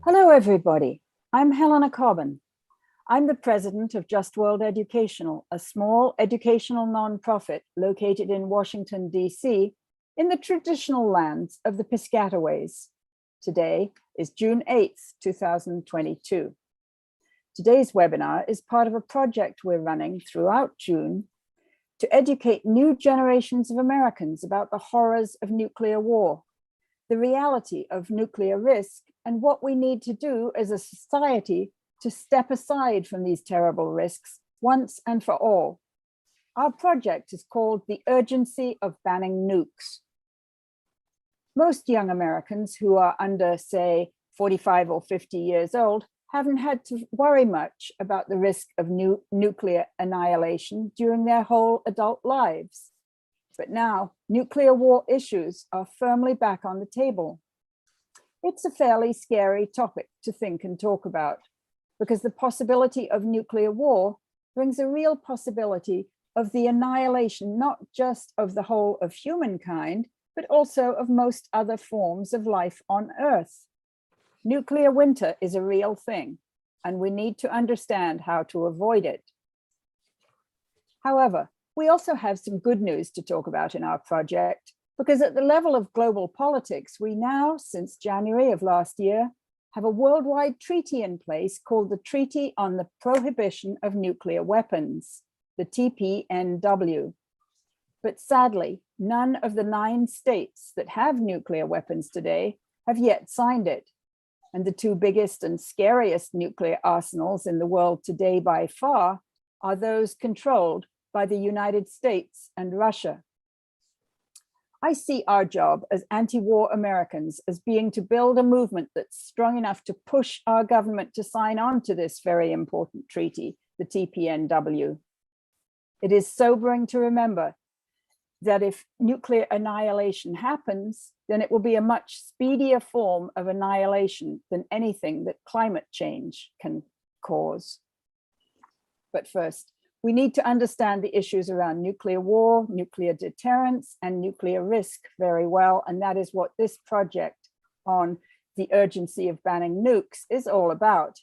Hello, everybody. I'm Helena Cobban. I'm the president of Just World Educational, a small educational nonprofit located in Washington, D.C., in the traditional lands of the Piscataways. Today is June 8th, 2022. Today's webinar is part of a project we're running throughout June to educate new generations of Americans about the horrors of nuclear war, the reality of nuclear risk, and what we need to do as a society to step aside from these terrible risks once and for all. Our project is called The Urgency of Banning Nukes. Most young Americans who are under, say, 45 or 50 years old haven't had to worry much about the risk of nuclear annihilation during their whole adult lives. But now, nuclear war issues are firmly back on the table. It's a fairly scary topic to think and talk about, because the possibility of nuclear war brings a real possibility of the annihilation, not just of the whole of humankind, but also of most other forms of life on Earth. Nuclear winter is a real thing, and we need to understand how to avoid it. However, we also have some good news to talk about in our project, because at the level of global politics, we now, since January of last year, have a worldwide treaty in place called the Treaty on the Prohibition of Nuclear Weapons, the TPNW. But sadly, none of the 9 states that have nuclear weapons today have yet signed it. And the 2 biggest and scariest nuclear arsenals in the world today by far are those controlled by the United States and Russia. I see our job as anti-war Americans as being to build a movement that's strong enough to push our government to sign on to this very important treaty, the TPNW. It is sobering to remember that if nuclear annihilation happens, then it will be a much speedier form of annihilation than anything that climate change can cause. But first, we need to understand the issues around nuclear war, nuclear deterrence, and nuclear risk very well. And that is what this project on the urgency of banning nukes is all about.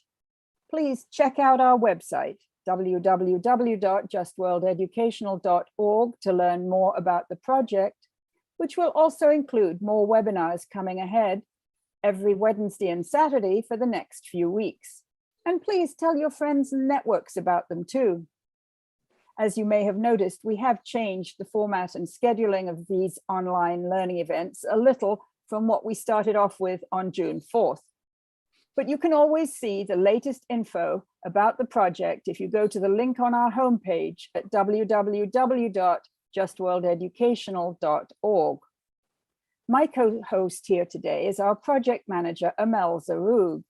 Please check out our website, www.justworldeducational.org, to learn more about the project, which will also include more webinars coming ahead every Wednesday and Saturday for the next few weeks. And please tell your friends and networks about them too. As you may have noticed, we have changed the format and scheduling of these online learning events a little from what we started off with on June 4th. But you can always see the latest info about the project if you go to the link on our homepage at www.justworldeducational.org. My co-host here today is our project manager, Amelle Zeroug,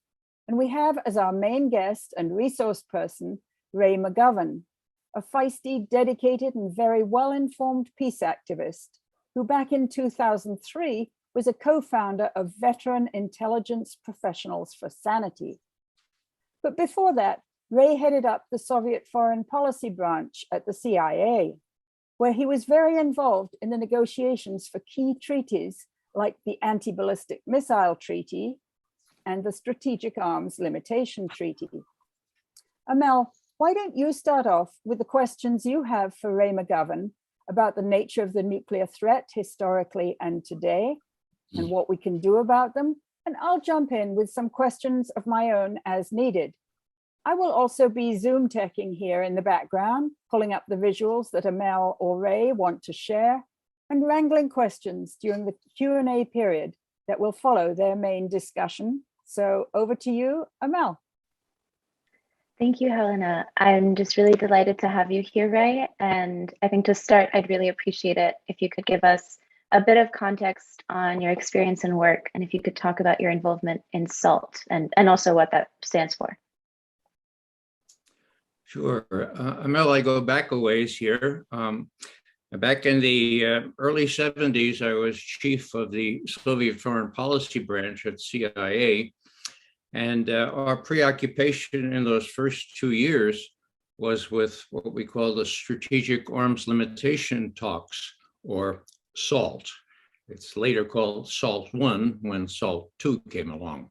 and we have as our main guest and resource person, Ray McGovern, a feisty, dedicated, and very well-informed peace activist who back in 2003 was a co-founder of Veteran Intelligence Professionals for Sanity. But before that, Ray headed up the Soviet Foreign Policy branch at the CIA, where he was very involved in the negotiations for key treaties like the Anti-Ballistic Missile Treaty and the Strategic Arms Limitation Treaty. Amelle, why don't you start off with the questions you have for Ray McGovern about the nature of the nuclear threat historically and today, and what we can do about them, and I'll jump in with some questions of my own as needed. I will also be Zoom teching here in the background, pulling up the visuals that Amelle or Ray want to share, and wrangling questions during the Q&A period that will follow their main discussion. So over to you, Amelle. Thank you, Helena. I'm just really delighted to have you here, Ray. And I think to start, I'd really appreciate it if you could give us a bit of context on your experience and work, and if you could talk about your involvement in SALT and also what that stands for. Sure. Amelle, I go back a ways here. Back in the early 70s, I was chief of the Soviet Foreign Policy branch at CIA. And our preoccupation in those first 2 years was with what we call the Strategic Arms Limitation Talks, or SALT. It's later called SALT 1 when SALT 2 came along.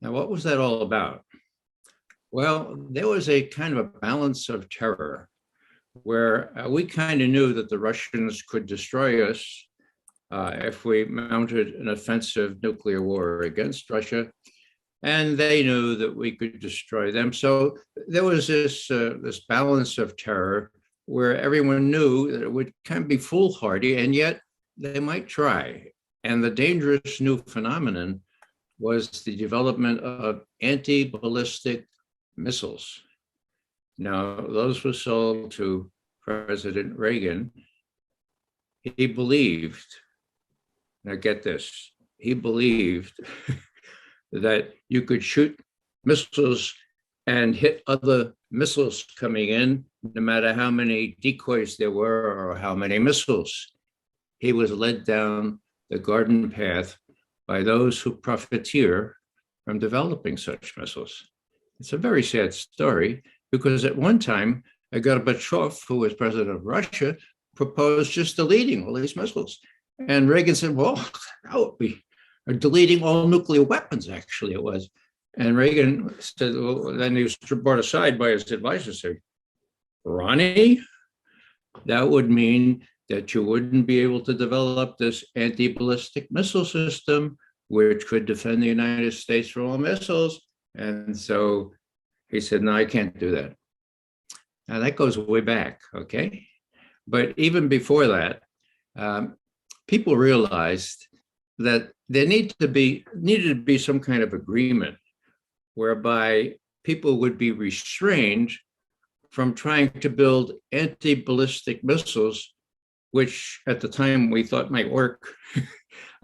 Now, what was that all about? Well, there was a kind of a balance of terror where we kind of knew that the Russians could destroy us if we mounted an offensive nuclear war against Russia, and they knew that we could destroy them. So there was this balance of terror where everyone knew that it would kind of be foolhardy, and yet they might try. And the dangerous new phenomenon was the development of anti-ballistic missiles. Now, those were sold to President Reagan. He believed, now get this, he believed that you could shoot missiles and hit other missiles coming in, no matter how many decoys there were or how many missiles. He was led down the garden path by those who profiteer from developing such missiles. It's a very sad story because at one time, Gorbachev, who was president of Russia, proposed just deleting all these missiles. And Reagan said, well, that would be deleting all nuclear weapons, actually it was. And Reagan said, well, then he was brought aside by his advisor, said, Ronnie, that would mean that you wouldn't be able to develop this anti-ballistic missile system, which could defend the United States from all missiles. And so he said, no, I can't do that. Now that goes way back, okay? But even before that, people realized that there needed to be some kind of agreement whereby people would be restrained from trying to build anti-ballistic missiles, which at the time we thought might work.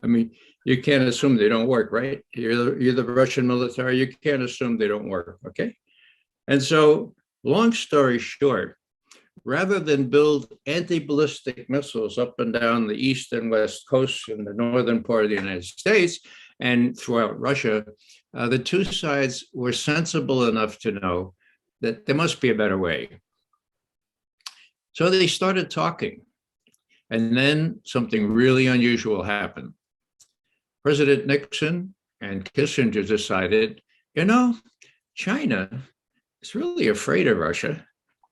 I mean, you can't assume they don't work, right? You're the Russian military, you can't assume they don't work, okay? And so, long story short, rather than build anti-ballistic missiles up and down the east and west coasts in the northern part of the United States and throughout Russia, the two sides were sensible enough to know that there must be a better way. So they started talking. And then something really unusual happened. President Nixon and Kissinger decided, China is really afraid of Russia,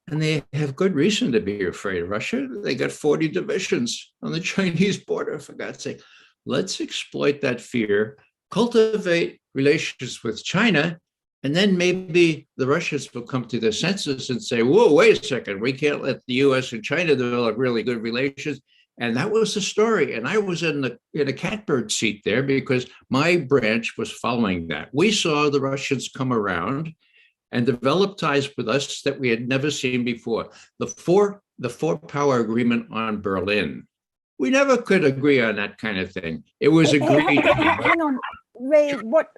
and they have good reason to be afraid of Russia. They got 40 divisions on the Chinese border, for God's sake. Let's exploit that fear, cultivate relations with China, and then maybe the Russians will come to their senses and say, whoa, wait a second, we can't let the US and China develop really good relations. And that was the story. And I was in a catbird seat there because my branch was following that. We saw the Russians come around and develop ties with us that we had never seen before. The four-power agreement on Berlin. We never could agree on that kind of thing. It was agreed. Hang on, Ray, what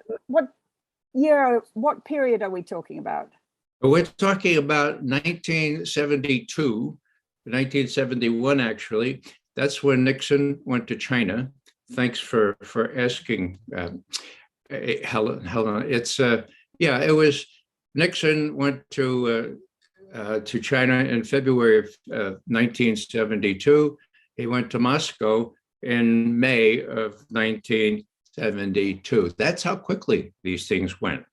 year, what period are we talking about? We're talking about 1972, 1971, actually. That's when Nixon went to China. Thanks for asking, Helena. It's it was Nixon went to China in February of 1972. He went to Moscow in May of 1972. That's how quickly these things went.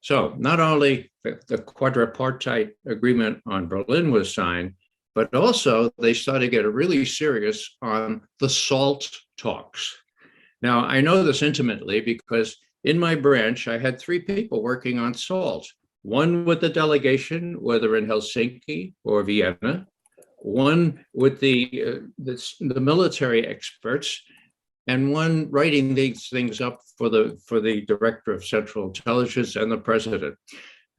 So not only the quadripartite agreement on Berlin was signed, but also they started to get really serious on the SALT talks. Now, I know this intimately because in my branch, I had 3 people working on SALT. One with the delegation, whether in Helsinki or Vienna, one with the military experts, and one writing these things up for the director of Central Intelligence and the president.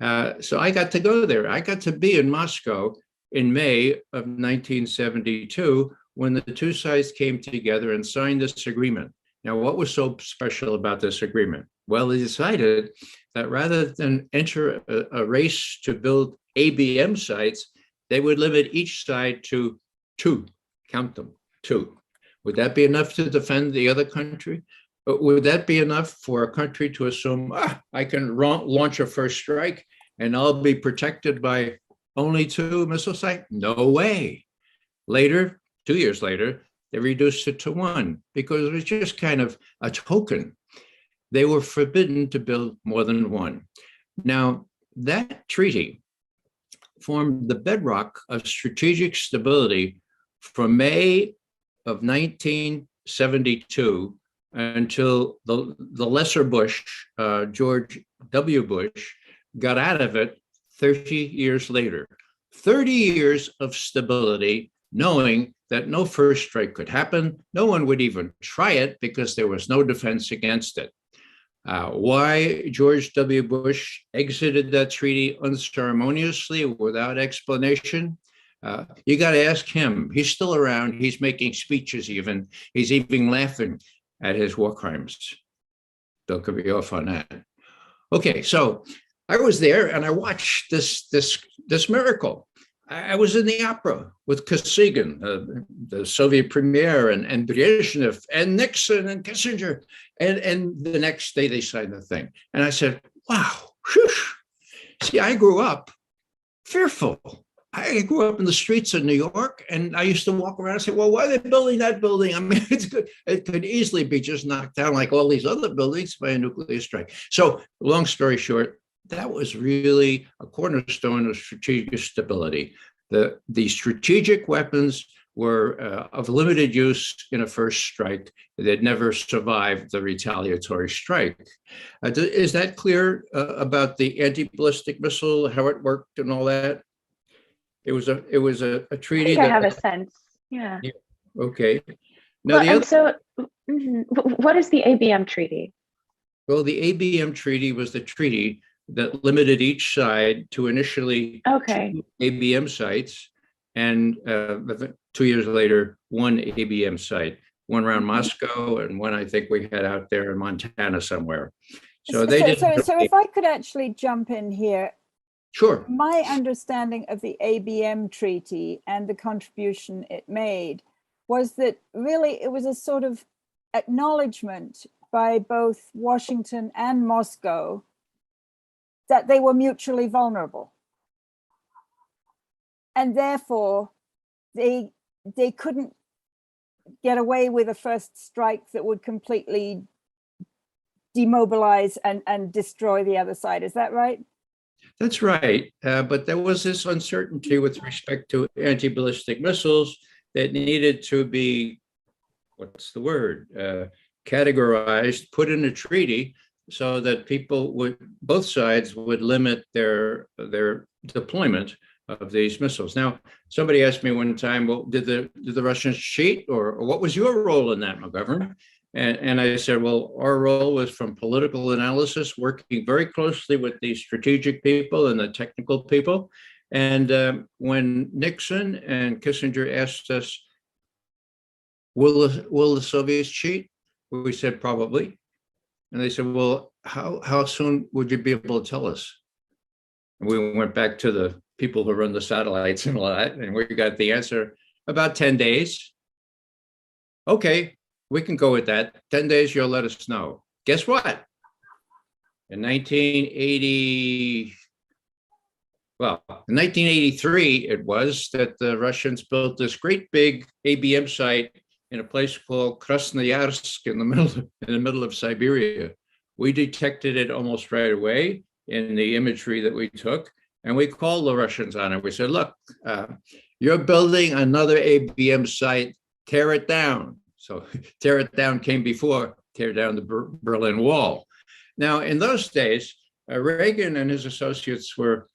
So I got to go there. I got to be in Moscow in May of 1972 when the two sides came together and signed this agreement. Now, what was so special about this agreement? Well, they decided that rather than enter a race to build ABM sites, they would limit each side to 2, count them, 2. Would that be enough to defend the other country? Would that be enough for a country to assume, I can launch a first strike and I'll be protected by only 2 missile sites? No way. Later, 2 years later, they reduced it to 1 because it was just kind of a token. they were forbidden to build more than one. Now, that treaty formed the bedrock of strategic stability from May of 1972 until the lesser Bush, George W. Bush, got out of it 30 years later. 30 years of stability, knowing that no first strike could happen. No one would even try it because there was no defense against it. Why George W. Bush exited that treaty unceremoniously without explanation? You got to ask him. He's still around. He's making speeches even. He's even laughing at his war crimes. Don't cut me off on that. Okay, so I was there and I watched this miracle. I was in the opera with Kosygin, the Soviet premier, and Brezhnev, and Nixon, and Kissinger. And the next day they signed the thing. And I said, wow, whew. See, I grew up fearful. I grew up in the streets of New York, and I used to walk around and say, well, why are they building that building? I mean, it's good. It could easily be just knocked down like all these other buildings by a nuclear strike. So long story short, that was really a cornerstone of strategic stability. The strategic weapons were of limited use in a first strike. They'd never survived the retaliatory strike. Is that clear about the anti-ballistic missile, how it worked and all that? It was a treaty. I think I have a sense. Yeah. Okay. Now what is the ABM treaty? Well, the ABM treaty was the treaty that limited each side to initially 2 ABM sites, and 2 years later, 1 ABM site, one around Moscow and one I think we had out there in Montana somewhere. So if I could actually jump in here. Sure. My understanding of the ABM treaty and the contribution it made was that really it was a sort of acknowledgement by both Washington and Moscow that they were mutually vulnerable. And therefore, they couldn't get away with a first strike that would completely demobilize and destroy the other side. Is that right? That's right. But there was this uncertainty with respect to anti-ballistic missiles that needed to be, what's the word, categorized, put in a treaty so that both sides would limit their deployment of these missiles. Now, somebody asked me one time, well, did the Russians cheat, or what was your role in that, McGovern? And I said, well, our role was from political analysis, working very closely with the strategic people and the technical people. And when Nixon and Kissinger asked us, will the Soviets cheat? We said, probably. And they said, well, how soon would you be able to tell us? And we went back to the people who run the satellites and all that, and we got the answer, about 10 days. Okay. We can go with that. 10 days, you'll let us know. Guess what? In 1983, it was that the Russians built this great big ABM site in a place called Krasnoyarsk in the middle of Siberia. We detected it almost right away in the imagery that we took, and we called the Russians on it. We said, look, you're building another ABM site, tear it down. So tear it down came before tear down the Berlin Wall. Now, in those days, Reagan and his associates were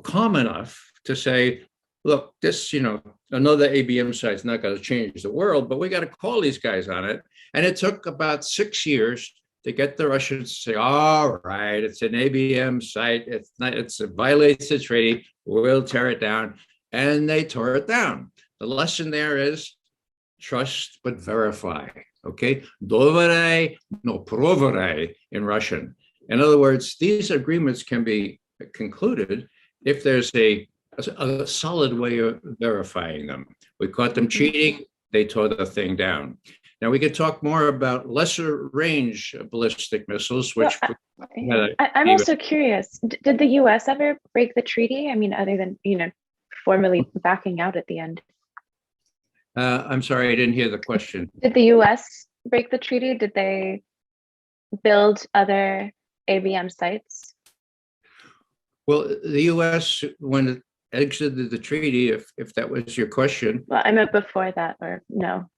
calm enough to say, look, this, another ABM site's not going to change the world, but we got to call these guys on it. And it took about 6 years to get the Russians to say, all right, it's an ABM site. It violates the treaty. We'll tear it down. And they tore it down. The lesson there is, trust but verify, okay? Doverai, no proverai in Russian. In other words, these agreements can be concluded if there's a solid way of verifying them. We caught them cheating, they tore the thing down. Now we could talk more about lesser range ballistic missiles, which... I'm also curious, did the US ever break the treaty? I mean, other than, formally backing out at the end. I'm sorry, I didn't hear the question. Did the US break the treaty? Did they build other ABM sites? Well, the U.S., when it exited the treaty, if that was your question, Well, I meant before that, or no.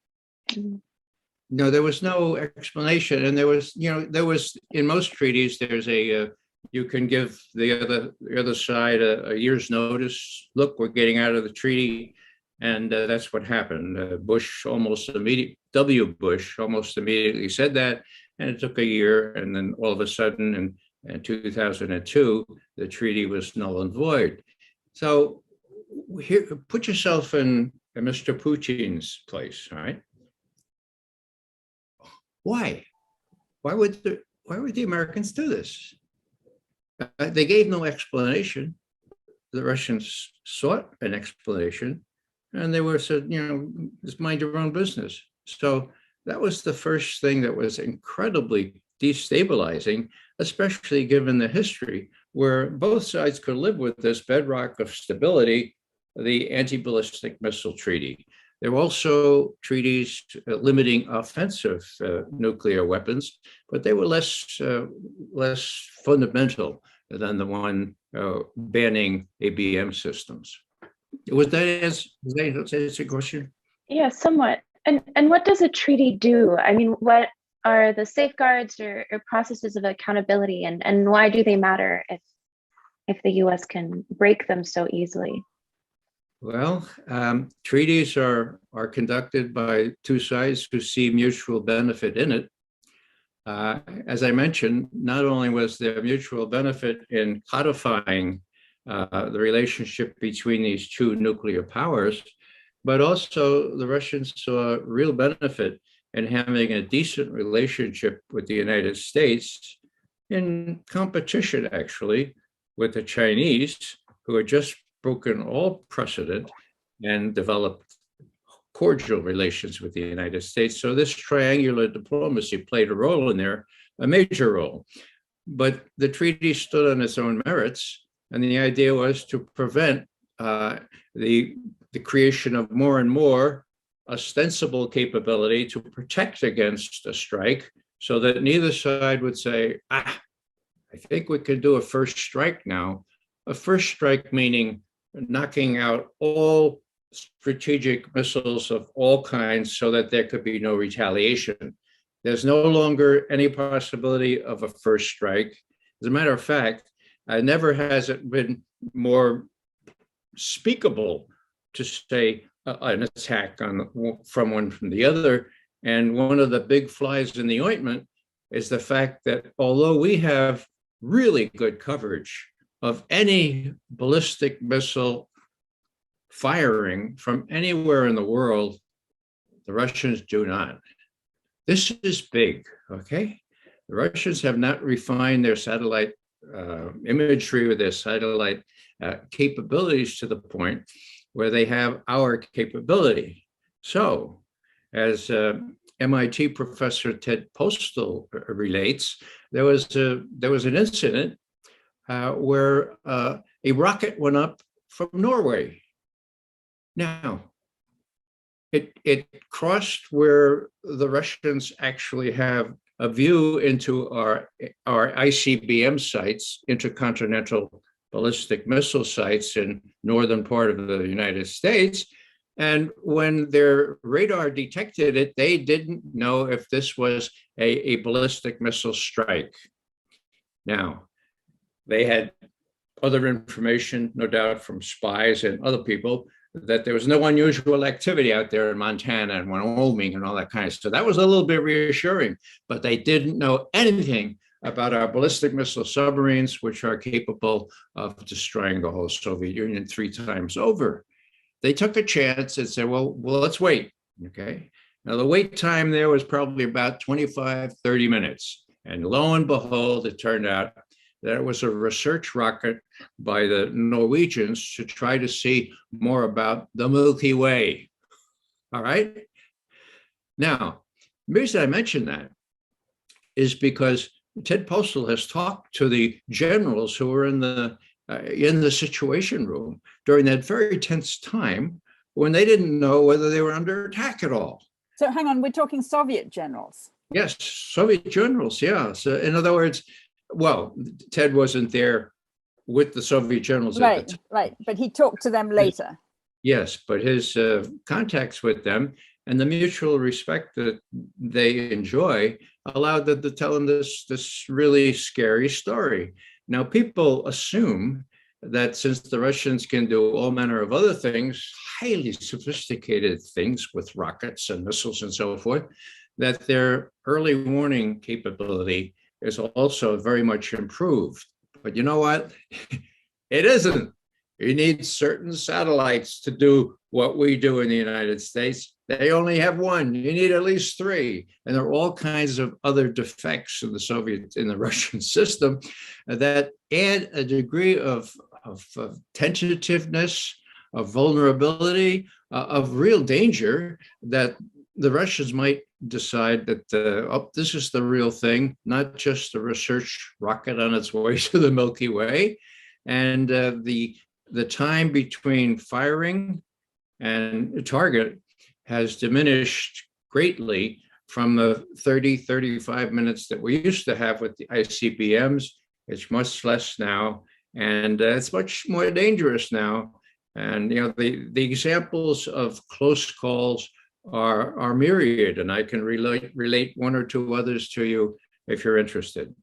no, there was no explanation. And there was, in most treaties, there's you can give the other side a year's notice. Look, we're getting out of the treaty. And that's what happened. W. Bush almost immediately said that. And it took a year. And then all of a sudden, in 2002, the treaty was null and void. So here, put yourself in Mr. Putin's place, right? Why? Why would the Americans do this? They gave no explanation. The Russians sought an explanation, and they were said, just mind your own business. So that was the first thing that was incredibly destabilizing, especially given the history where both sides could live with this bedrock of stability, the anti-ballistic missile treaty. There were also treaties limiting offensive nuclear weapons, but they were less fundamental than the one banning ABM systems. Was that answer your question? Yeah, somewhat. And what does a treaty do? I mean, what are the safeguards or processes of accountability, and why do they matter if the US can break them so easily? Well, treaties are conducted by two sides who see mutual benefit in it. As I mentioned, not only was there mutual benefit in codifying the relationship between these two nuclear powers, but also the Russians saw real benefit in having a decent relationship with the United States, in competition, actually, with the Chinese, who had just broken all precedent and developed cordial relations with the United States. So this triangular diplomacy played a role in there, a major role. But the treaty stood on its own merits, and the idea was to prevent the creation of more and more ostensible capability to protect against a strike, so that neither side would say, I think we could do a first strike now. A first strike meaning knocking out all strategic missiles of all kinds so that there could be no retaliation. There's no longer any possibility of a first strike. As a matter of fact, never has it been more speakable to say an attack from one from the other. And one of the big flies in the ointment is the fact that although we have really good coverage of any ballistic missile firing from anywhere in the world, the Russians do not. This is big, okay? The Russians have not refined their satellite imagery or their satellite capabilities to the point where they have our capability. So, as MIT professor Ted Postal relates, there was an incident where a rocket went up from Norway. Now, it crossed where the Russians actually have a view into our ICBM sites, intercontinental ballistic missile sites in northern part of the United States. And when their radar detected it, they didn't know if this was a ballistic missile strike. Now, they had other information, no doubt, from spies and other people, that there was no unusual activity out there in Montana and Wyoming and all that kind of stuff. That was a little bit reassuring, but they didn't know anything about our ballistic missile submarines, which are capable of destroying the whole Soviet Union 3 times over. They took a chance and said, well, let's wait, okay? Now, the wait time there was probably about 25, 30 minutes. And lo and behold, it turned out that it was a research rocket by the Norwegians to try to see more about the Milky Way, all right? Now, the reason I mention that is because Ted Postal has talked to the generals who were in the Situation Room during that very tense time when they didn't know whether they were under attack at all. So hang on, we're talking Soviet generals. Yes, Soviet generals. Yeah. So in other words, well, Ted wasn't there with the Soviet generals at the time. Right. But he talked to them later. Yes, but his contacts with them and the mutual respect that they enjoy allowed them to tell him this really scary story. Now, people assume that since the Russians can do all manner of other things, highly sophisticated things with rockets and missiles and so forth, that their early warning capability is also very much improved. But you know what? It isn't. You need certain satellites to do what we do in the United States. They only have one. You need at least three. And there are all kinds of other defects in the Russian system that add a degree of tentativeness, of vulnerability, of real danger that the Russians might decide that, this is the real thing, not just a research rocket on its way to the Milky Way. And the time between firing and target has diminished greatly from the 30, 35 minutes that we used to have with the ICBMs. It's much less now, and it's much more dangerous now. And the examples of close calls are myriad, and I can relate one or two others to you if you're interested.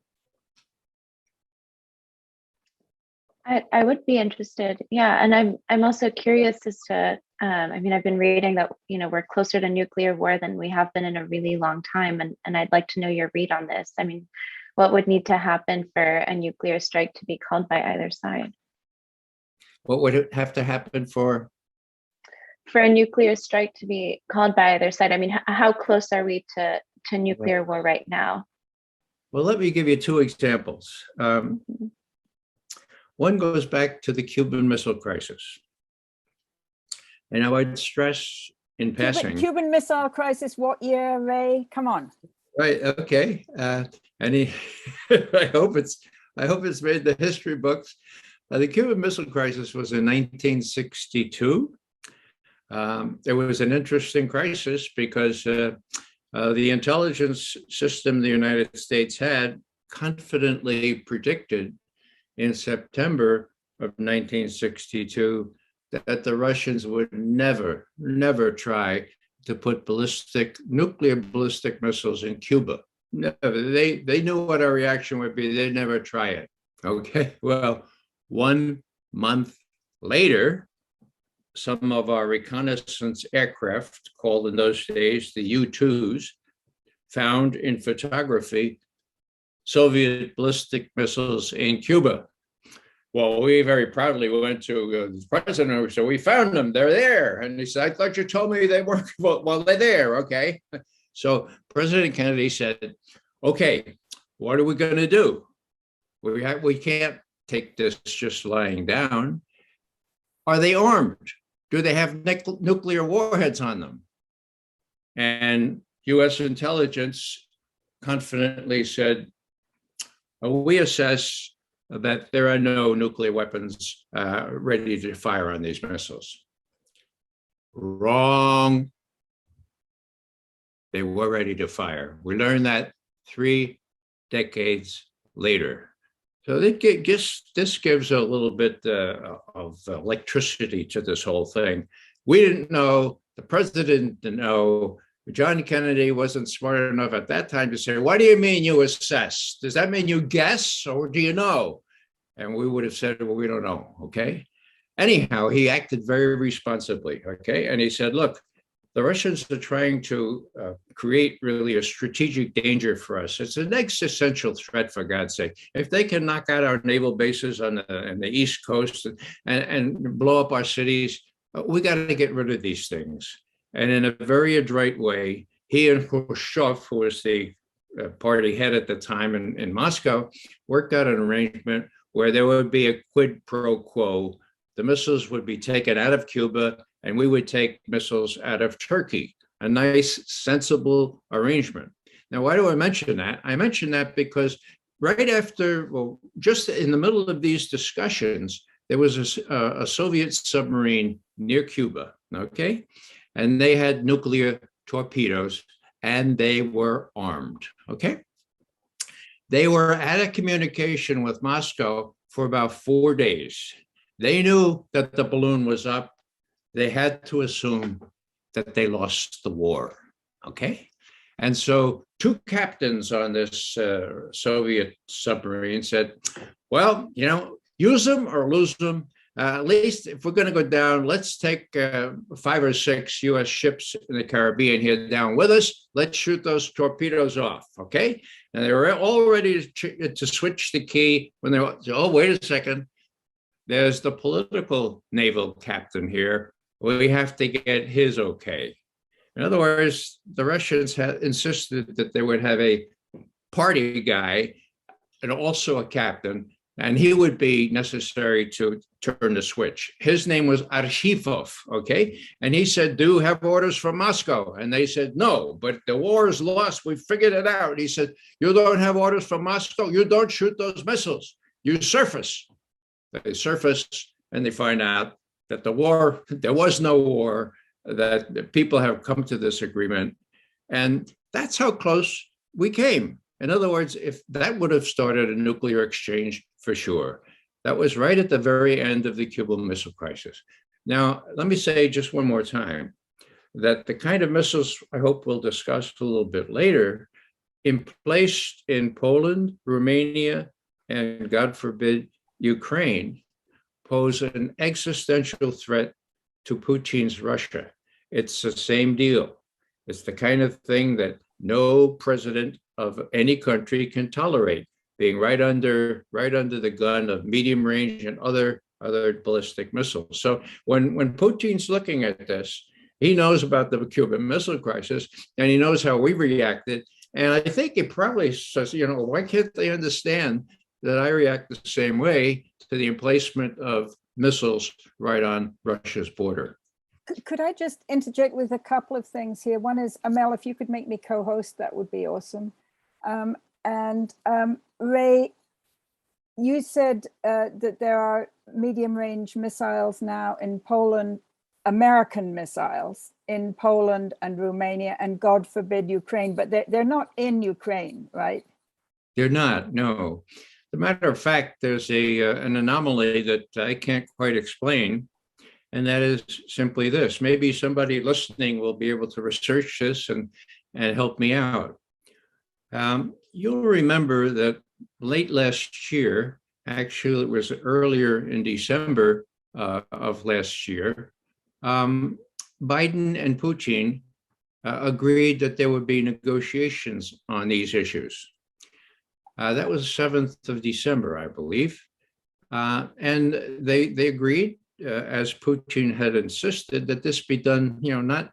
I would be interested. Yeah. And I'm also curious as to, I mean, I've been reading that, we're closer to nuclear war than we have been in a really long time. And I'd like to know your read on this. I mean, what would need to happen for a nuclear strike to be called by either side? What would it have to happen for a nuclear strike to be called by either side? I mean, how close are we to nuclear war right now? Well, let me give you two examples. One goes back to the Cuban Missile Crisis. And I would stress in passing. Cuban Missile Crisis, what year, Ray? Come on. Right, okay. I hope it's made the history books. The Cuban Missile Crisis was in 1962. It was an interesting crisis because the intelligence system the United States had confidently predicted in September of 1962 that the Russians would never try to put nuclear ballistic missiles in Cuba. Never. They knew what our reaction would be. They'd never try it. Okay. Well, 1 month later, some of our reconnaissance aircraft, called in those days the U-2s, found in photography Soviet ballistic missiles in Cuba. Well, we very proudly went to the president and said, we found them, they're there. And he said, I thought you told me they weren't. Well, they're there, okay. So President Kennedy said, okay, what are we going to do? We can't take this just lying down. Are they armed? Do they have nuclear warheads on them? And US intelligence confidently said, we assess that there are no nuclear weapons ready to fire on these missiles. Wrong. They were ready to fire. We learned that 3 decades later. So this gives a little bit of electricity to this whole thing. We didn't know, the president didn't know, John Kennedy wasn't smart enough at that time to say, what do you mean you assess? Does that mean you guess or do you know? And we would have said, well, we don't know, okay? Anyhow, he acted very responsibly, okay? And he said, look, the Russians are trying to create really a strategic danger for us. It's an existential threat, for God's sake. If they can knock out our naval bases on the East Coast and blow up our cities, we got to get rid of these things. And in a very adroit way, he and Khrushchev, who was the party head at the time in Moscow, worked out an arrangement where there would be a quid pro quo. The missiles would be taken out of Cuba and we would take missiles out of Turkey. A nice, sensible arrangement. Now, why do I mention that? I mention that because right after, well, just in the middle of these discussions, there was a Soviet submarine near Cuba, okay? And they had nuclear torpedoes and they were armed, okay? They were out of communication with Moscow for about 4 days. They knew that the balloon was up. They had to assume that they lost the war, okay? And so 2 captains on this Soviet submarine said, well, you know, use them or lose them. At least if we're going to go down, let's take 5 or 6 US ships in the Caribbean here down with us. Let's shoot those torpedoes off, okay? And they were all ready to switch the key when they were, oh, wait a second. There's the political naval captain here. We have to get his okay. In other words, the Russians had insisted that they would have a party guy and also a captain, and he would be necessary to turn the switch. His name was Arshifov, okay? And he said, do you have orders from Moscow? And they said, no, but the war is lost. We figured it out. He said, you don't have orders from Moscow? You don't shoot those missiles. You surface. They surface, and they find out that the war, there was no war, that people have come to this agreement. And that's how close we came. In other words, if that would have started a nuclear exchange, for sure. That was right at the very end of the Cuban Missile Crisis. Now, let me say just one more time that the kind of missiles I hope we'll discuss a little bit later, placed in Poland, Romania, and God forbid, Ukraine, pose an existential threat to Putin's Russia. It's the same deal. It's the kind of thing that no president of any country can tolerate, being right under the gun of medium range and other ballistic missiles. So when Putin's looking at this, he knows about the Cuban Missile Crisis, and he knows how we reacted. And I think he probably says, you know, why can't they understand that I react the same way to the emplacement of missiles right on Russia's border? Could I just interject with a couple of things here? One is, Amelle, if you could make me co-host, that would be awesome. Ray, you said that there are medium-range missiles now in Poland, American missiles in Poland and Romania, and God forbid Ukraine, but they're not in Ukraine, right? They're not, no. As a matter of fact, there's an anomaly that I can't quite explain, and that is simply this. Maybe somebody listening will be able to research this and help me out. You'll remember that late last year, actually it was earlier in December of last year, Biden and Putin agreed that there would be negotiations on these issues. That was the 7th of December, I believe. And they agreed, as Putin had insisted, that this be done, you know,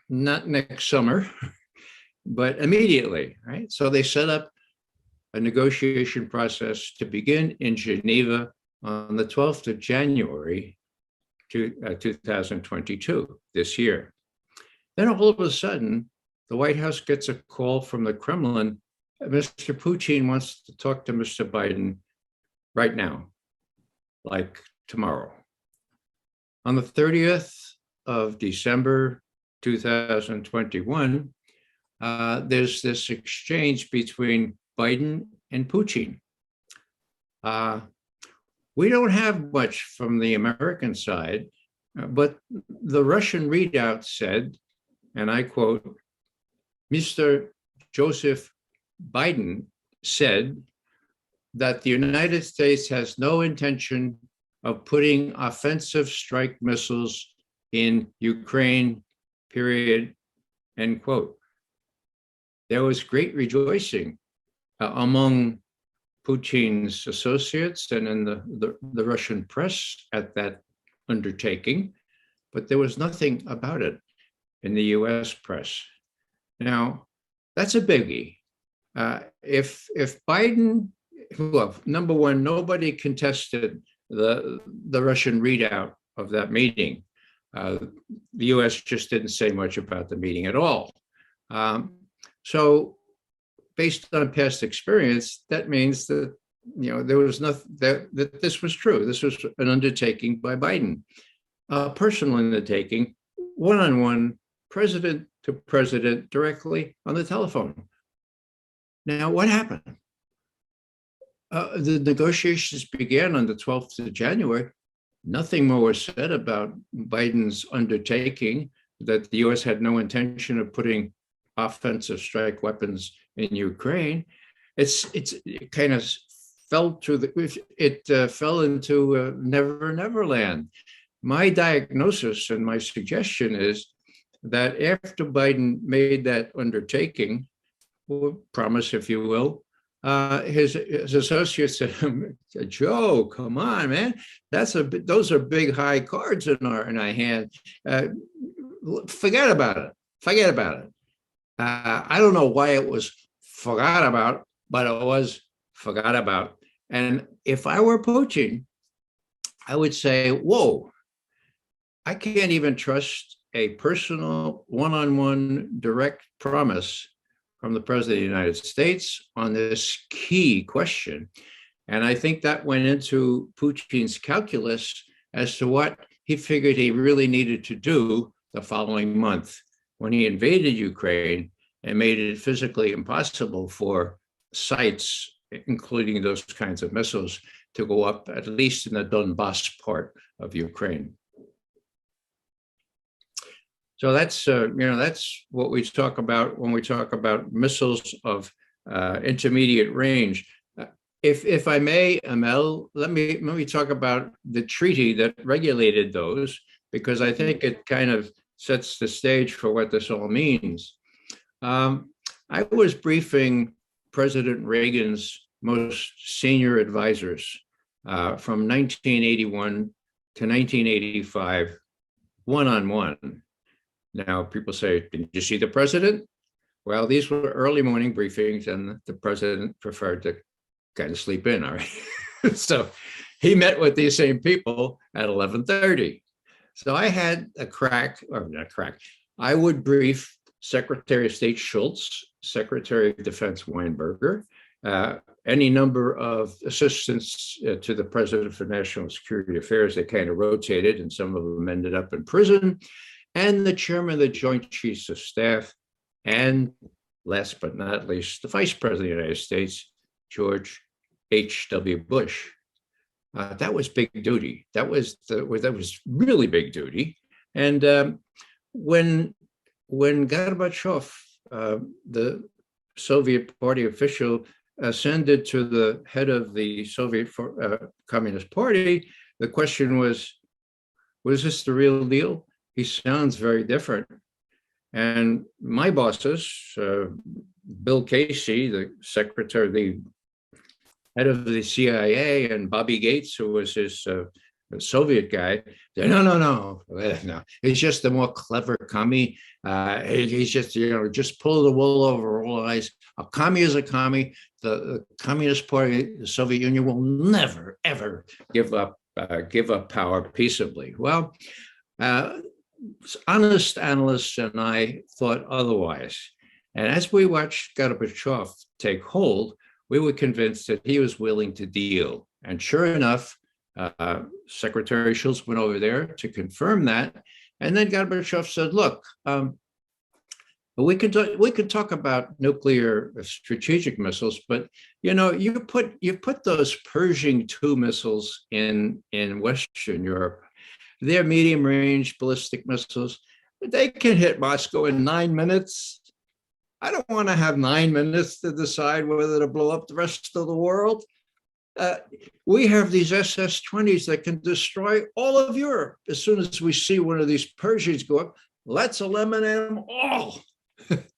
not next summer, but immediately, right? So they set up a negotiation process to begin in Geneva on the 12th of January 2022, this year. Then all of a sudden, the White House gets a call from the Kremlin. Mr. Putin wants to talk to Mr. Biden right now, like tomorrow. On the 30th of December 2021, there's this exchange between Biden and Putin. We don't have much from the American side, but the Russian readout said, and I quote, Mr. Joseph Biden said that the United States has no intention of putting offensive strike missiles in Ukraine, period, end quote. There was great rejoicing among Putin's associates and in the Russian press at that undertaking, but there was nothing about it in the US press. Now, that's a biggie. If Biden, well, number one, nobody contested the Russian readout of that meeting. The US just didn't say much about the meeting at all. So based on past experience, that means that, you know, there was nothing, that this was true. This was an undertaking by Biden. A personal undertaking, one-on-one, President to president directly on the telephone. Now, what happened? The negotiations began on the 12th of January. Nothing more was said about Biden's undertaking that the US had no intention of putting offensive strike weapons in Ukraine. It kind of fell into never land. My diagnosis and my suggestion is that after Biden made that undertaking, or promise, if you will, his associates said, "Joe, come on, man, those are big high cards in our hand. Forget about it. Forget about it." I don't know why it was forgot about, but it was forgot about. And if I were Putin, I would say, "Whoa, I can't even trust a personal one-on-one direct promise from the president of the United States on this key question." And I think that went into Putin's calculus as to what he figured he really needed to do the following month when he invaded Ukraine and made it physically impossible for sites, including those kinds of missiles, to go up, at least in the Donbass part of Ukraine. So that's that's what we talk about when we talk about missiles of intermediate range. If I may, Amelle, let me talk about the treaty that regulated those, because I think it kind of sets the stage for what this all means. I was briefing President Reagan's most senior advisors from 1981 to 1985, one-on-one. Now, people say, "Did you see the president?" Well, these were early morning briefings, and the president preferred to kind of sleep in, all right? So he met with these same people at 11:30. So I had I would brief Secretary of State Schultz, Secretary of Defense Weinberger, any number of assistants to the President for National Security Affairs. They kind of rotated, and some of them ended up in prison, and the chairman of the Joint Chiefs of Staff, and last but not least, the Vice President of the United States, George H.W. Bush. That was big duty. That was really big duty. And when Gorbachev, the Soviet Party official, ascended to the head of the Soviet Communist Party, the question was this the real deal? He sounds very different. And my bosses, Bill Casey, the secretary, the head of the CIA, and Bobby Gates, who was his Soviet guy, said, no. He's just a more clever commie. He's just, just pull the wool over all eyes. A commie is a commie. The Communist Party, the Soviet Union, will never, ever give up power peaceably. Well, honest analysts and I thought otherwise. And as we watched Gorbachev take hold, we were convinced that he was willing to deal. And sure enough, Secretary Schultz went over there to confirm that. And then Gorbachev said, "Look, we could talk about nuclear strategic missiles, but you put those Pershing II missiles in Western Europe. They're medium-range ballistic missiles. They can hit Moscow in 9 minutes. I don't want to have 9 minutes to decide whether to blow up the rest of the world. We have these SS-20s that can destroy all of Europe. As soon as we see one of these Pershings go up, let's eliminate them all."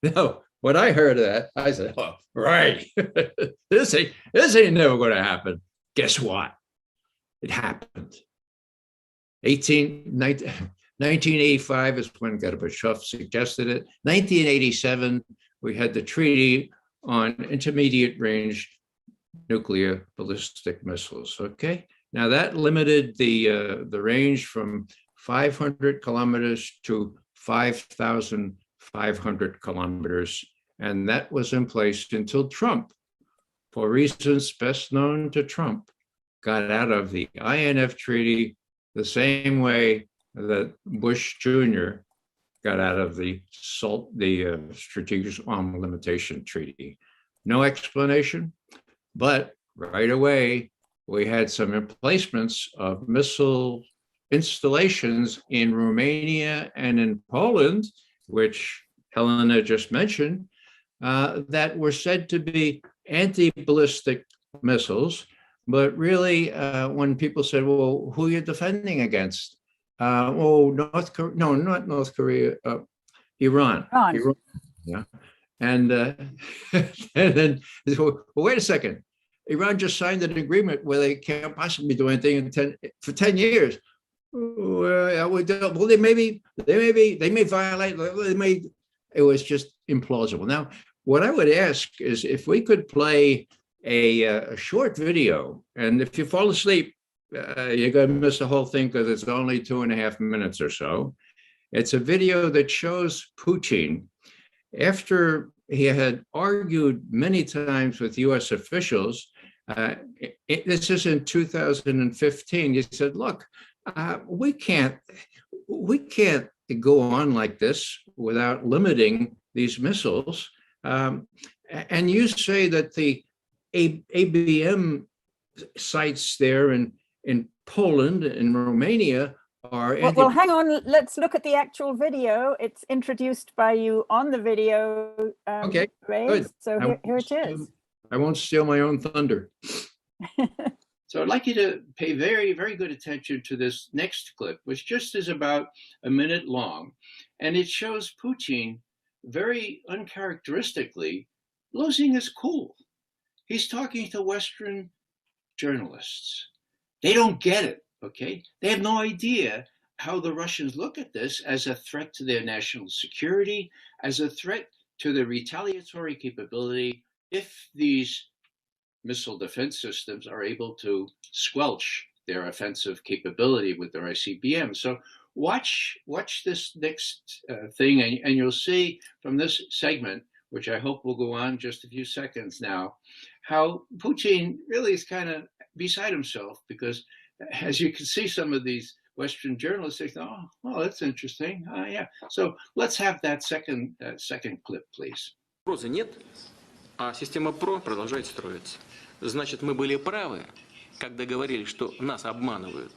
No, when I heard that, I said, "Oh, right. This ain't never going to happen." Guess what? It happened. 1985 is when Gorbachev suggested it. 1987, we had the Treaty on Intermediate Range Nuclear Ballistic Missiles. Okay, now that limited the range from 500 kilometers to 5,500 kilometers, and that was in place until Trump, for reasons best known to Trump, got out of the INF Treaty the same way that Bush Jr. got out of the Strategic Arm Limitation Treaty. No explanation, but right away, we had some emplacements of missile installations in Romania and in Poland, which Helena just mentioned, that were said to be anti-ballistic missiles. But really, when people said, well, who are you defending against? North Korea, no, not North Korea, Iran. Iran. Yeah. And, and then, well, wait a second. Iran just signed an agreement where they can't possibly do anything for 10 years. Well, they may violate, it was just implausible. Now, what I would ask is if we could play a short video, and if you fall asleep, you're going to miss the whole thing because it's only 2.5 minutes or so. It's a video that shows Putin after he had argued many times with US officials. This is in 2015. He said, look, we can't go on like this without limiting these missiles. And you say that the ABM sites there in Poland and Romania are... Well, hang on. Let's look at the actual video. It's introduced by you on the video, okay, Ray. Good. So here it is. I won't steal my own thunder. So I'd like you to pay very, very good attention to this next clip, which just is about a minute long. And it shows Putin very uncharacteristically losing his cool. He's talking to Western journalists. They don't get it, okay? They have no idea how the Russians look at this as a threat to their national security, as a threat to their retaliatory capability if these missile defense systems are able to squelch their offensive capability with their ICBM. So watch this next thing, and you'll see from this segment, which I hope will go on just a few seconds now, how Putin really is kind of beside himself, because as you can see, some of these Western journalists say, oh, that's interesting. Yeah. So let's have that second clip, please. Вопроса нет, а система ПРО продолжает строиться. Значит, мы были правы, когда говорили, что нас обманывают.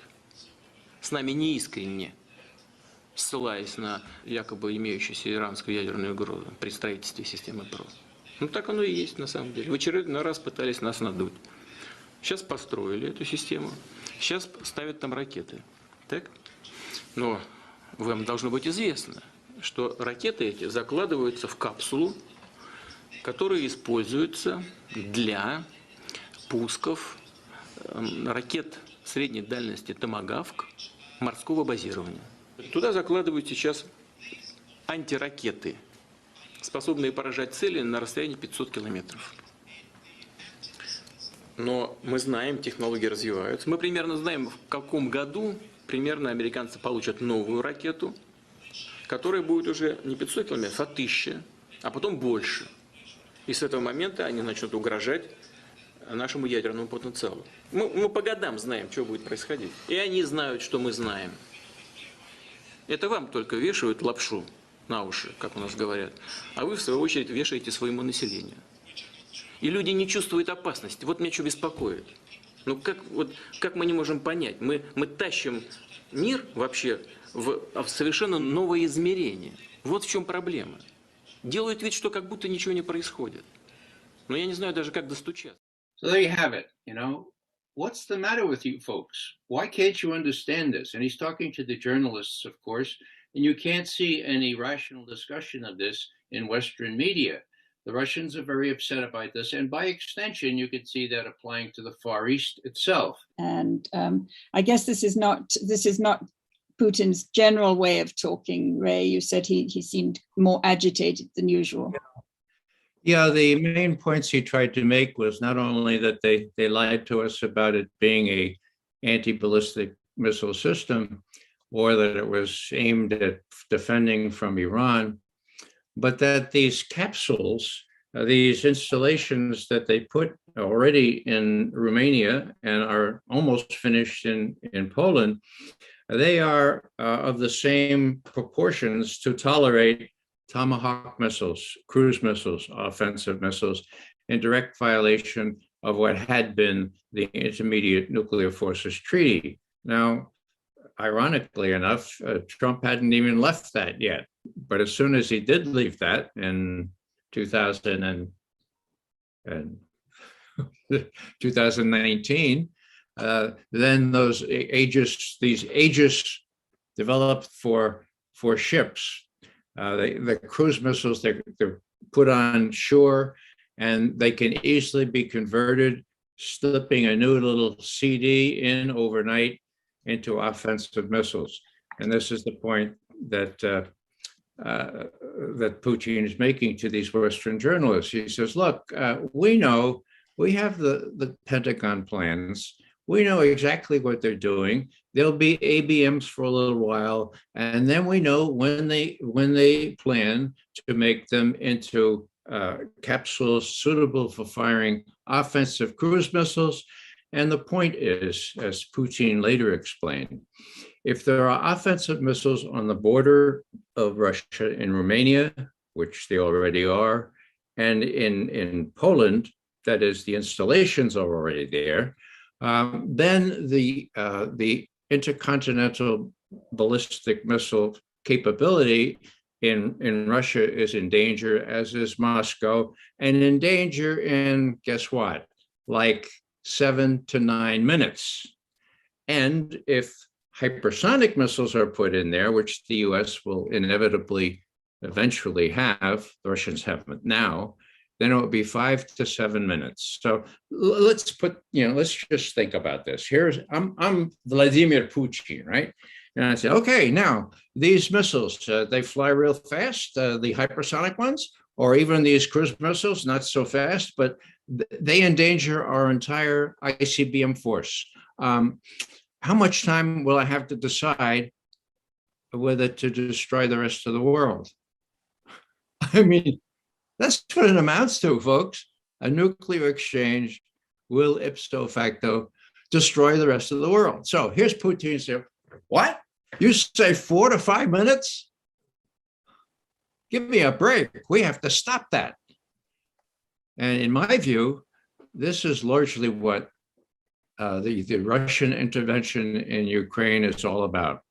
С нами неискренне, ссылаясь на якобы имеющуюся иранскую ядерную угрозу при строительстве системы ПРО. Ну так оно и есть на самом деле. В очередной раз пытались нас надуть. Сейчас построили эту систему, сейчас ставят там ракеты. Так? Но вам должно быть известно, что ракеты эти закладываются в капсулу, которая используется для пусков ракет средней дальности «Томагавк» морского базирования. Туда закладывают сейчас антиракеты, способные поражать цели на расстоянии 500 километров. Но мы знаем, технологии развиваются. Мы примерно знаем, в каком году примерно американцы получат новую ракету, которая будет уже не 500 километров, а 1000, а потом больше. И с этого момента они начнут угрожать нашему ядерному потенциалу. Мы по годам знаем, что будет происходить. И они знают, что мы знаем. Это вам только вешают лапшу на уши, как у нас говорят. А вы, в свою очередь, вешаете своему населению. И люди не чувствуют опасности. Вот меня что беспокоит. Ну как мы не можем понять? Мы тащим мир вообще в совершенно новое измерение. Вот в чем проблема. Делают вид, что как будто ничего не происходит. Но я не знаю даже, как достучаться. So there you have it. You know, what's the matter with you folks? Why can't you understand this? And he's talking to the journalists, of course, and you can't see any rational discussion of this in Western media. The Russians are very upset about this, and by extension, you could see that applying to the Far East itself. And I guess this is not Putin's general way of talking. Ray, you said he seemed more agitated than usual. Yeah, the main points he tried to make was not only that they lied to us about it being a anti-ballistic missile system, or that it was aimed at defending from Iran, but that these capsules, these installations that they put already in Romania and are almost finished in Poland, they are of the same proportions to tolerate Tomahawk missiles, cruise missiles, offensive missiles, in direct violation of what had been the Intermediate Nuclear Forces Treaty. Now, ironically enough, Trump hadn't even left that yet. But as soon as he did leave that in 2019, then these aegis developed for ships. The cruise missiles, they're put on shore, and they can easily be converted, slipping a new little CD in overnight into offensive missiles. And this is the point that that Putin is making to these Western journalists. He says, look, we know, we have the Pentagon plans. We know exactly what they're doing. There'll be ABMs for a little while, and then we know when they plan to make them into capsules suitable for firing offensive cruise missiles. And the point is, as Putin later explained, if there are offensive missiles on the border of Russia in Romania, which they already are, and in Poland, that is, the installations are already there, then the intercontinental ballistic missile capability in Russia is in danger, as is Moscow, and in danger in, guess what, like 7 to 9 minutes. And if hypersonic missiles are put in there, which the US will inevitably eventually have, the Russians haven't now, then it will be 5 to 7 minutes. So let's just think about this. I'm Vladimir Putin, right? And I say, okay, now these missiles, they fly real fast, the hypersonic ones, or even these cruise missiles, not so fast, but they endanger our entire ICBM force. How much time will I have to decide whether to destroy the rest of the world? I mean, that's what it amounts to, folks. A nuclear exchange will ipso facto destroy the rest of the world. So here's Putin saying, what? You say 4 to 5 minutes? Give me a break. We have to stop that. And in my view, this is largely what the Russian intervention in Ukraine is all about.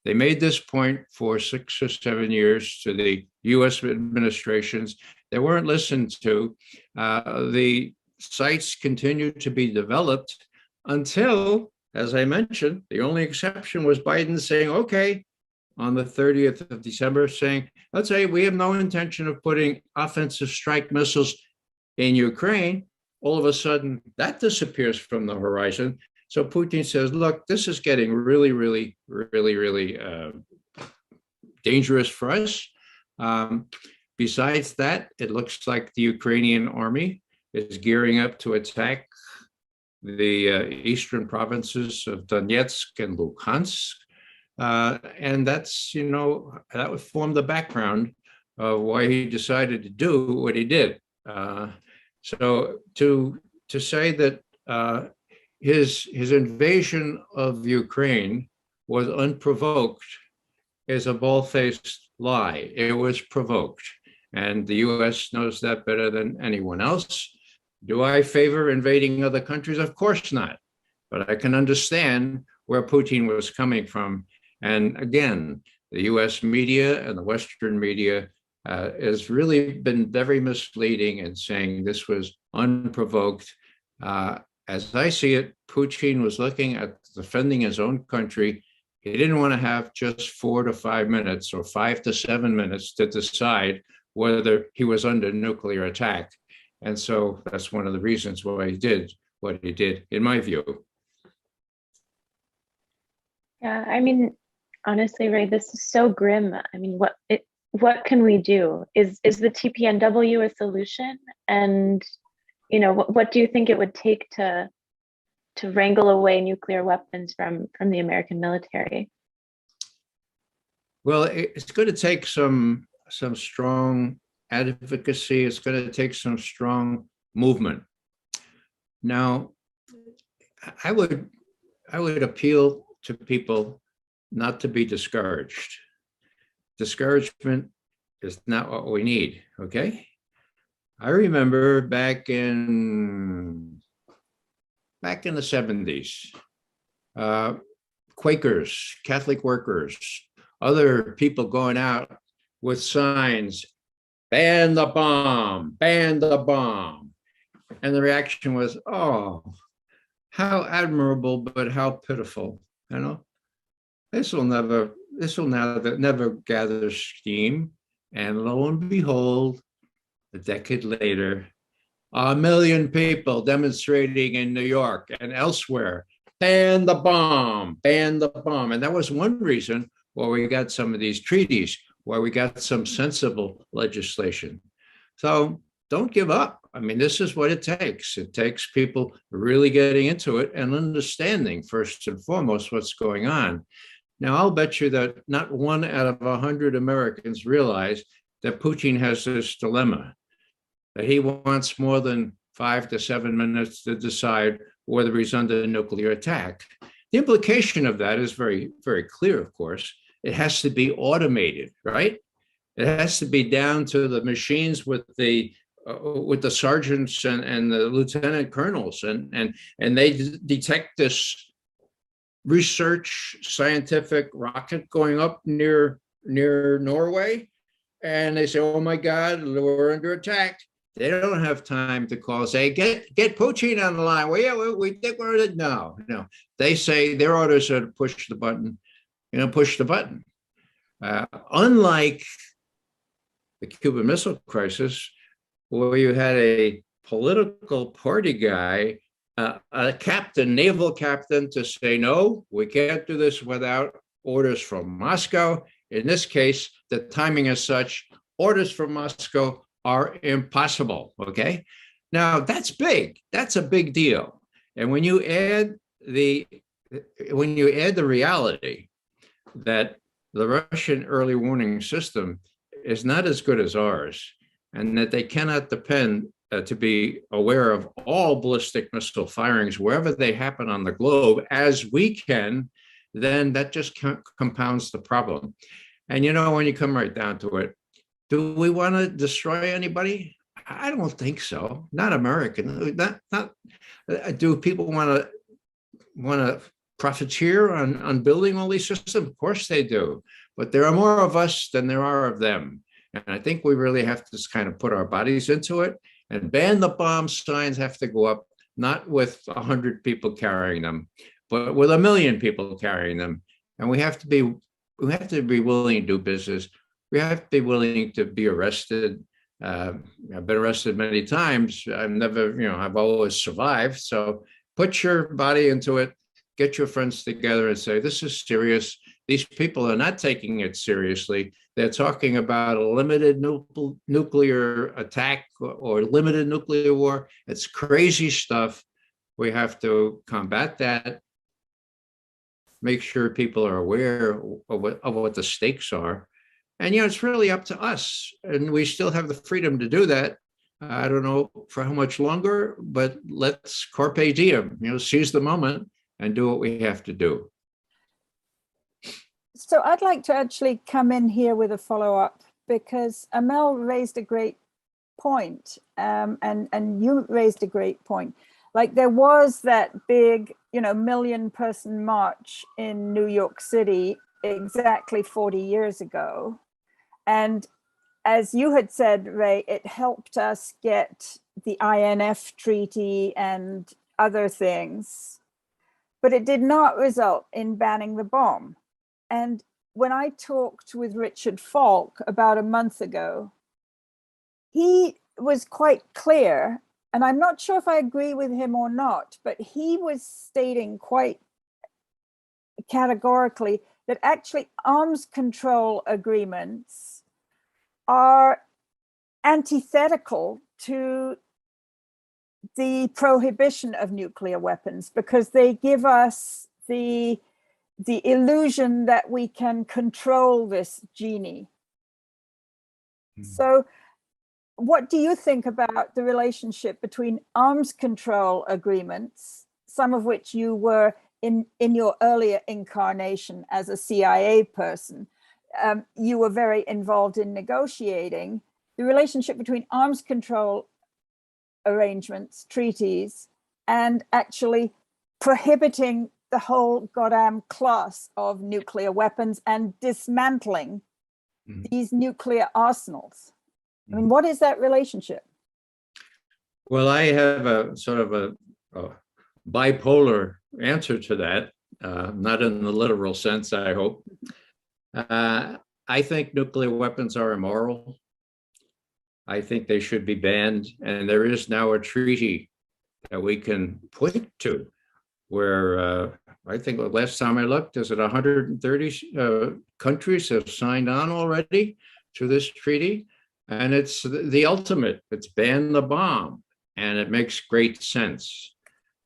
They made this point for 6 or 7 years to the US administrations. They weren't listened to. The sites continued to be developed until, as I mentioned, the only exception was Biden saying, okay, on the 30th of December, saying, let's say we have no intention of putting offensive strike missiles in Ukraine. All of a sudden, that disappears from the horizon. So Putin says, look, this is getting really, really, really, really dangerous for us. Besides that, it looks like the Ukrainian army is gearing up to attack the eastern provinces of Donetsk and Luhansk. And that's, that would form the background of why he decided to do what he did. So to say that his invasion of Ukraine was unprovoked is a bald-faced lie. It was provoked. And the US knows that better than anyone else. Do I favor invading other countries? Of course not. But I can understand where Putin was coming from. And again, the US media and the Western media has really been very misleading in saying this was unprovoked. As I see it, Putin was looking at defending his own country. He didn't want to have just 4 to 5 minutes or 5 to 7 minutes to decide whether he was under nuclear attack. And so that's one of the reasons why he did what he did, in my view. Yeah, I mean, honestly, Ray, this is so grim. I mean, what can we do? Is the TPNW a solution? And what do you think it would take to wrangle away nuclear weapons from the American military? Well, it's going to take some strong advocacy. It's going to take some strong movement. Now, I would appeal to people not to be discouraged. Discouragement is not what we need, okay? I remember back in the 70s, Quakers, Catholic workers, other people going out with signs, ban the bomb, ban the bomb. And the reaction was, oh, how admirable, but how pitiful, you know? This will never gather steam. And lo and behold, a decade later, 1 million people demonstrating in New York and elsewhere, ban the bomb, ban the bomb. And that was one reason why we got some of these treaties, why we got some sensible legislation. So don't give up. I mean, this is what it takes. It takes people really getting into it and understanding, first and foremost, what's going on. Now, I'll bet you that not 1 out of 100 Americans realize that Putin has this dilemma, that he wants more than 5 to 7 minutes to decide whether he's under nuclear attack. The implication of that is very, very clear, of course. It has to be automated, right? It has to be down to the machines with the sergeants and the lieutenant colonels, and they detect this research scientific rocket going up near Norway, and they say, "Oh my God, we're under attack." They don't have time to call, say, get Putin on the line. Well, yeah, we think we're no. They say their orders are to push the button, push the button. Unlike the Cuban Missile Crisis, where you had a political party guy, a captain, naval captain, to say, no, we can't do this without orders from Moscow. In this case, the timing is such, orders from Moscow are impossible, okay? Now, that's big. That's a big deal. And when you add the reality that the Russian early warning system is not as good as ours, and that they cannot depend to be aware of all ballistic missile firings wherever they happen on the globe as we can, then that just compounds the problem. And when you come right down to it, do we want to destroy anybody? I don't think so. Not American. Not. Do people want to profiteer on building all these systems? Of course they do. But there are more of us than there are of them. And I think we really have to just kind of put our bodies into it. And ban the bomb signs have to go up, not with 100 people carrying them, but with 1 million people carrying them. And we have to be willing to do business. We have to be willing to be arrested. I've been arrested many times. I've always survived. So put your body into it, get your friends together and say, this is serious. These people are not taking it seriously. They're talking about a limited nuclear attack or limited nuclear war. It's crazy stuff. We have to combat that, make sure people are aware of what the stakes are. And, it's really up to us. And we still have the freedom to do that. I don't know for how much longer, but let's carpe diem, seize the moment and do what we have to do. So I'd like to actually come in here with a follow-up, because Amelle raised a great point, and you raised a great point. Like, there was that big, 1 million person march in New York City exactly 40 years ago. And as you had said, Ray, it helped us get the INF treaty and other things, but it did not result in banning the bomb. And when I talked with Richard Falk about a month ago, he was quite clear, and I'm not sure if I agree with him or not, but he was stating quite categorically that actually arms control agreements are antithetical to the prohibition of nuclear weapons, because they give us the illusion that we can control this genie. So what do you think about the relationship between arms control agreements, some of which you were in your earlier incarnation as a CIA person, you were very involved in negotiating the relationship between arms control arrangements, treaties, and actually prohibiting the whole goddamn class of nuclear weapons and dismantling these nuclear arsenals. I mean, what is that relationship? Well, I have a sort of a bipolar answer to that, not in the literal sense, I hope. I think nuclear weapons are immoral. I think they should be banned. And there is now a treaty that we can point to where I think the last time I looked, is it 130 countries have signed on already to this treaty? And it's the ultimate, it's ban the bomb. And it makes great sense.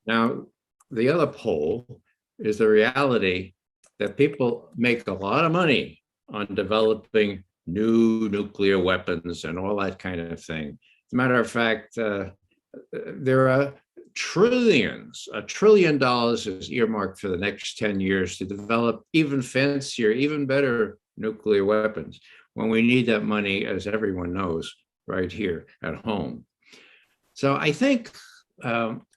Now, the other pole is the reality that people make a lot of money on developing new nuclear weapons and all that kind of thing. As a matter of fact, there are trillions, $1 trillion is earmarked for the next 10 years to develop even fancier, even better nuclear weapons, when we need that money, as everyone knows, right here at home. So I think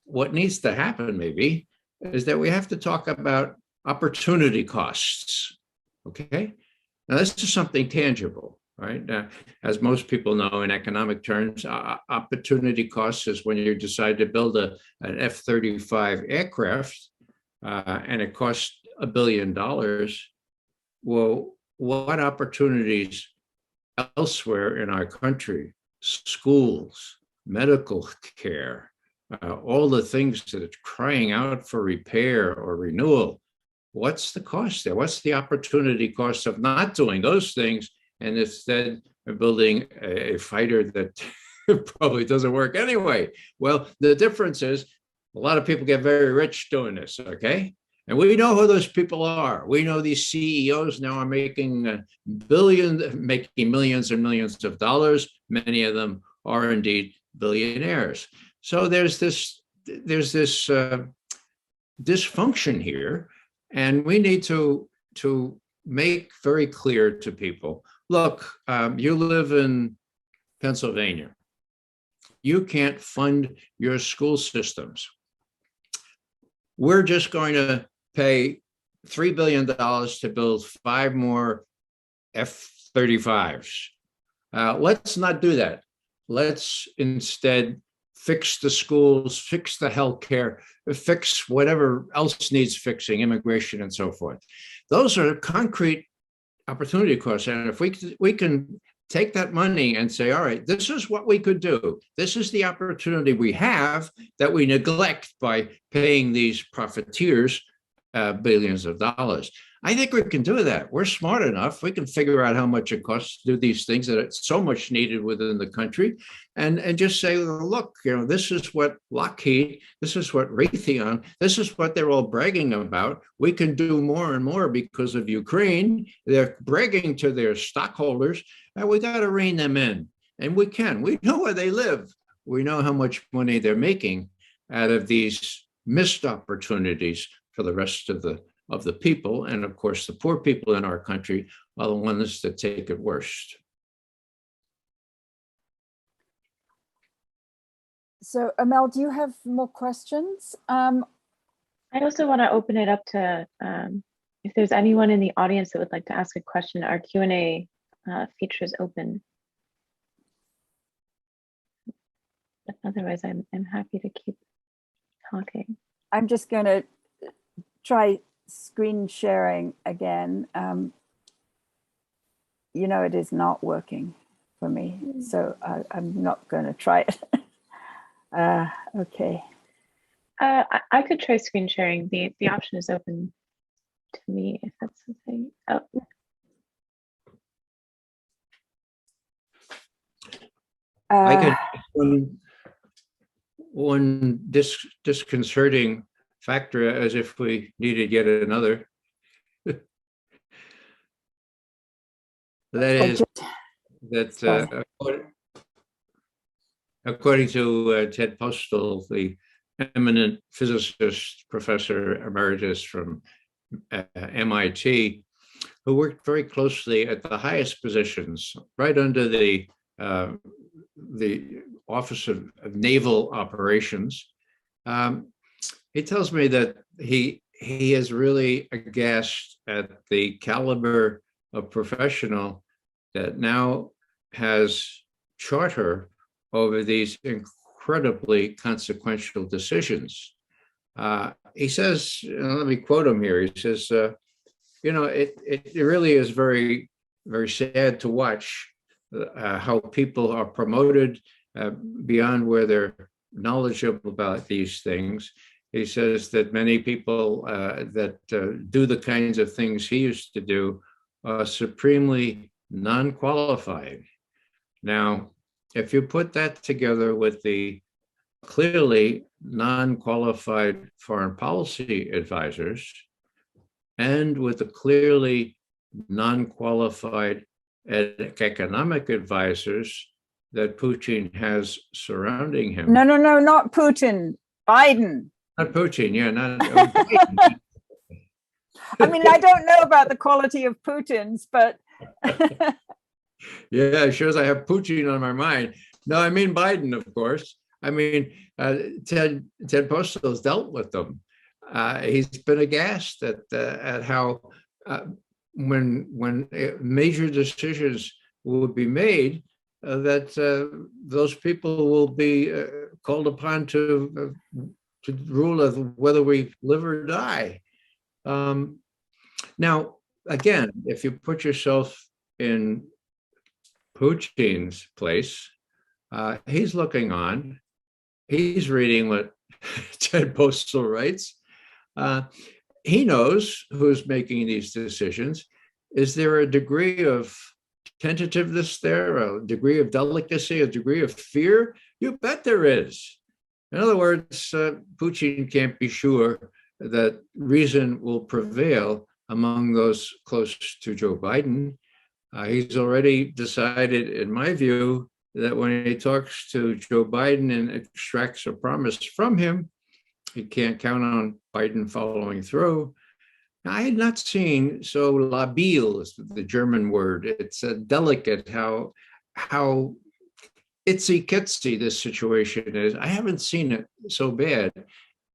what needs to happen maybe is that we have to talk about opportunity costs, okay? Now this is something tangible, right? As most people know in economic terms, opportunity costs is when you decide to build an F-35 aircraft and it costs $1 billion. Well, what opportunities elsewhere in our country, schools, medical care, all the things that are crying out for repair or renewal, what's the cost there? What's the opportunity cost of not doing those things and instead building a fighter that probably doesn't work anyway? Well, the difference is a lot of people get very rich doing this, okay? And we know who those people are. We know these CEOs now are making billions, making millions and millions of dollars. Many of them are indeed billionaires. So there's this dysfunction here, and we need to make very clear to people, look, you live in Pennsylvania. You can't fund your school systems. We're just going to pay $3 billion to build 5 more F-35s. Let's not do that. Let's instead fix the schools, fix the healthcare, fix whatever else needs fixing, immigration and so forth. Those are concrete opportunity costs. And if we can take that money and say, all right, this is what we could do. This is the opportunity we have that we neglect by paying these profiteers billions of dollars. I think we can do that. We're smart enough. We can figure out how much it costs to do these things that it's so much needed within the country, and just say, well, look, you know, this is what Lockheed, this is what Raytheon, this is what they're all bragging about. We can do more and more because of Ukraine. They're bragging to their stockholders, and we got to rein them in. And we can. We know where they live. We know how much money they're making out of these missed opportunities for the rest of the people. And of course, the poor people in our country are the ones that take it worst. So Amelle, do you have more questions? I also want to open it up to if there's anyone in the audience that would like to ask a question. Our Q&A feature is open. But otherwise, I'm happy to keep talking. I'm just going to try screen sharing again. You know, it is not working for me, so I'm not going to try it. Okay. I could try screen sharing. The option is open to me if that's something. Oh. I could one disconcerting factor, as if we needed yet another. That is that according to Ted Postal, the eminent physicist, professor emeritus from MIT, who worked very closely at the highest positions, right under the Office of Naval Operations. He tells me that he is really aghast at the caliber of professional that now has charter over these incredibly consequential decisions. He says, let me quote him here. He says, it really is very, very sad to watch how people are promoted beyond where they're knowledgeable about these things. He says that many people that do the kinds of things he used to do are supremely non-qualified. Now, if you put that together with the clearly non-qualified foreign policy advisors and with the clearly non-qualified economic advisors that Putin has surrounding him. No, not Putin, Biden. Not Putin, yeah, not Biden. I mean, I don't know about the quality of Putin's, but yeah, it shows I have Putin on my mind. No, I mean Biden, of course. I mean, Ted Postal has dealt with them. He's been aghast at how when major decisions will be made, that those people will be called upon to rule of whether we live or die. Now, again, if you put yourself in Putin's place, he's looking on. He's reading what Ted Postal writes. He knows who's making these decisions. Is there a degree of tentativeness there, a degree of delicacy, a degree of fear? You bet there is. In other words, Putin can't be sure that reason will prevail among those close to Joe Biden. He's already decided, in my view, that when he talks to Joe Biden and extracts a promise from him, he can't count on Biden following through. Now, I had not seen so labil, is the German word. It's delicate how itsy-kitsy this situation is. I haven't seen it so bad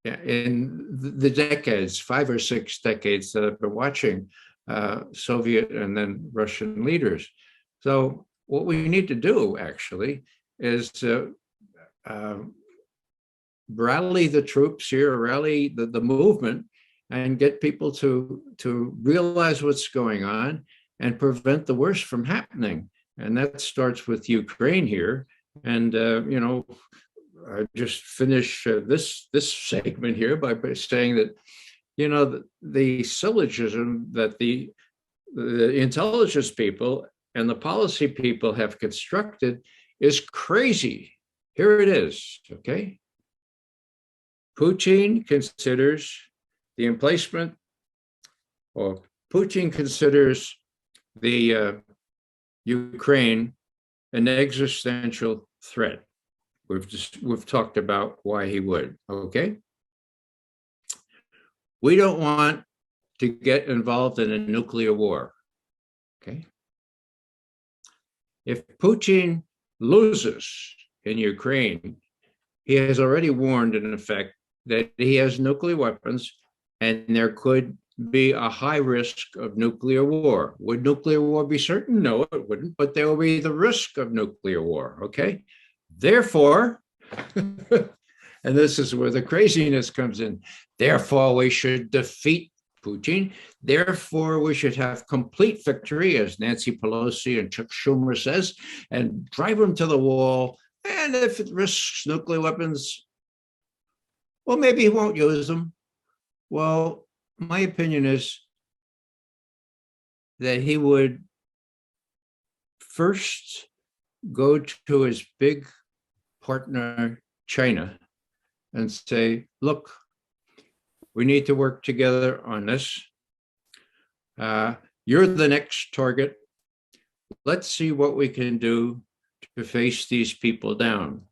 in the decades, 5 or 6 decades that I've been watching Soviet and then Russian leaders. So what we need to do, actually, is to rally the troops here, rally the movement, and get people to realize what's going on and prevent the worst from happening. And that starts with Ukraine here. And, I just finish this segment here by saying that, the syllogism that the intelligence people and the policy people have constructed is crazy. Here it is, okay? Putin considers the emplacement, or Putin considers the Ukraine an existential threat. We've talked about why he would, okay? We don't want to get involved in a nuclear war, okay? If Putin loses in Ukraine, he has already warned, in effect, that he has nuclear weapons and there could be a high risk of nuclear war. Would nuclear war be certain? No, it wouldn't, but there will be the risk of nuclear war, okay? Therefore, and this is where the craziness comes in, therefore we should defeat Putin. Therefore, we should have complete victory, as Nancy Pelosi and Chuck Schumer says, and drive him to the wall. And if it risks nuclear weapons, well, maybe he won't use them. Well, my opinion is that he would first go to his big partner, China, and say, look, we need to work together on this. You're the next target. Let's see what we can do to face these people down.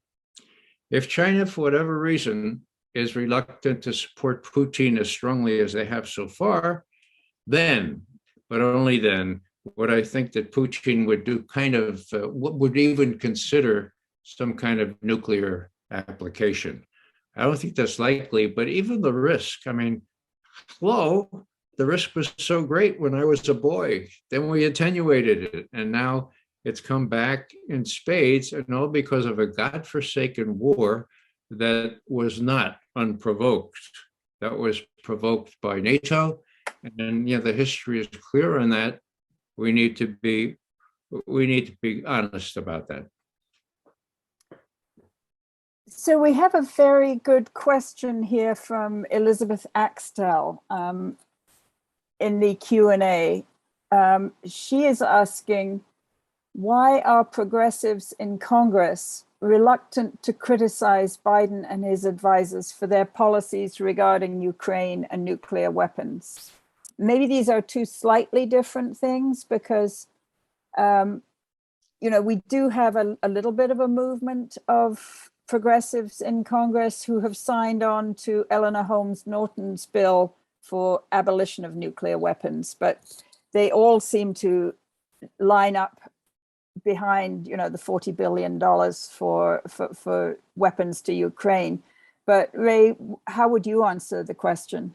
If China, for whatever reason, is reluctant to support Putin as strongly as they have so far, then, but only then, would I think that Putin would do kind of, would even consider some kind of nuclear application. I don't think that's likely, but even the risk, I mean, hello, the risk was so great when I was a boy. Then we attenuated it, and now it's come back in spades, and all because of a godforsaken war that was not unprovoked. That was provoked by NATO, and the history is clear on that. We need to be honest about that. So we have a very good question here from Elizabeth Axtell in the Q&A. She is asking, why are progressives in Congress reluctant to criticize Biden and his advisors for their policies regarding Ukraine and nuclear weapons? Maybe these are two slightly different things, because we do have a little bit of a movement of progressives in Congress who have signed on to Eleanor Holmes Norton's bill for abolition of nuclear weapons, but they all seem to line up behind, the $40 billion for weapons to Ukraine. But Ray, how would you answer the question?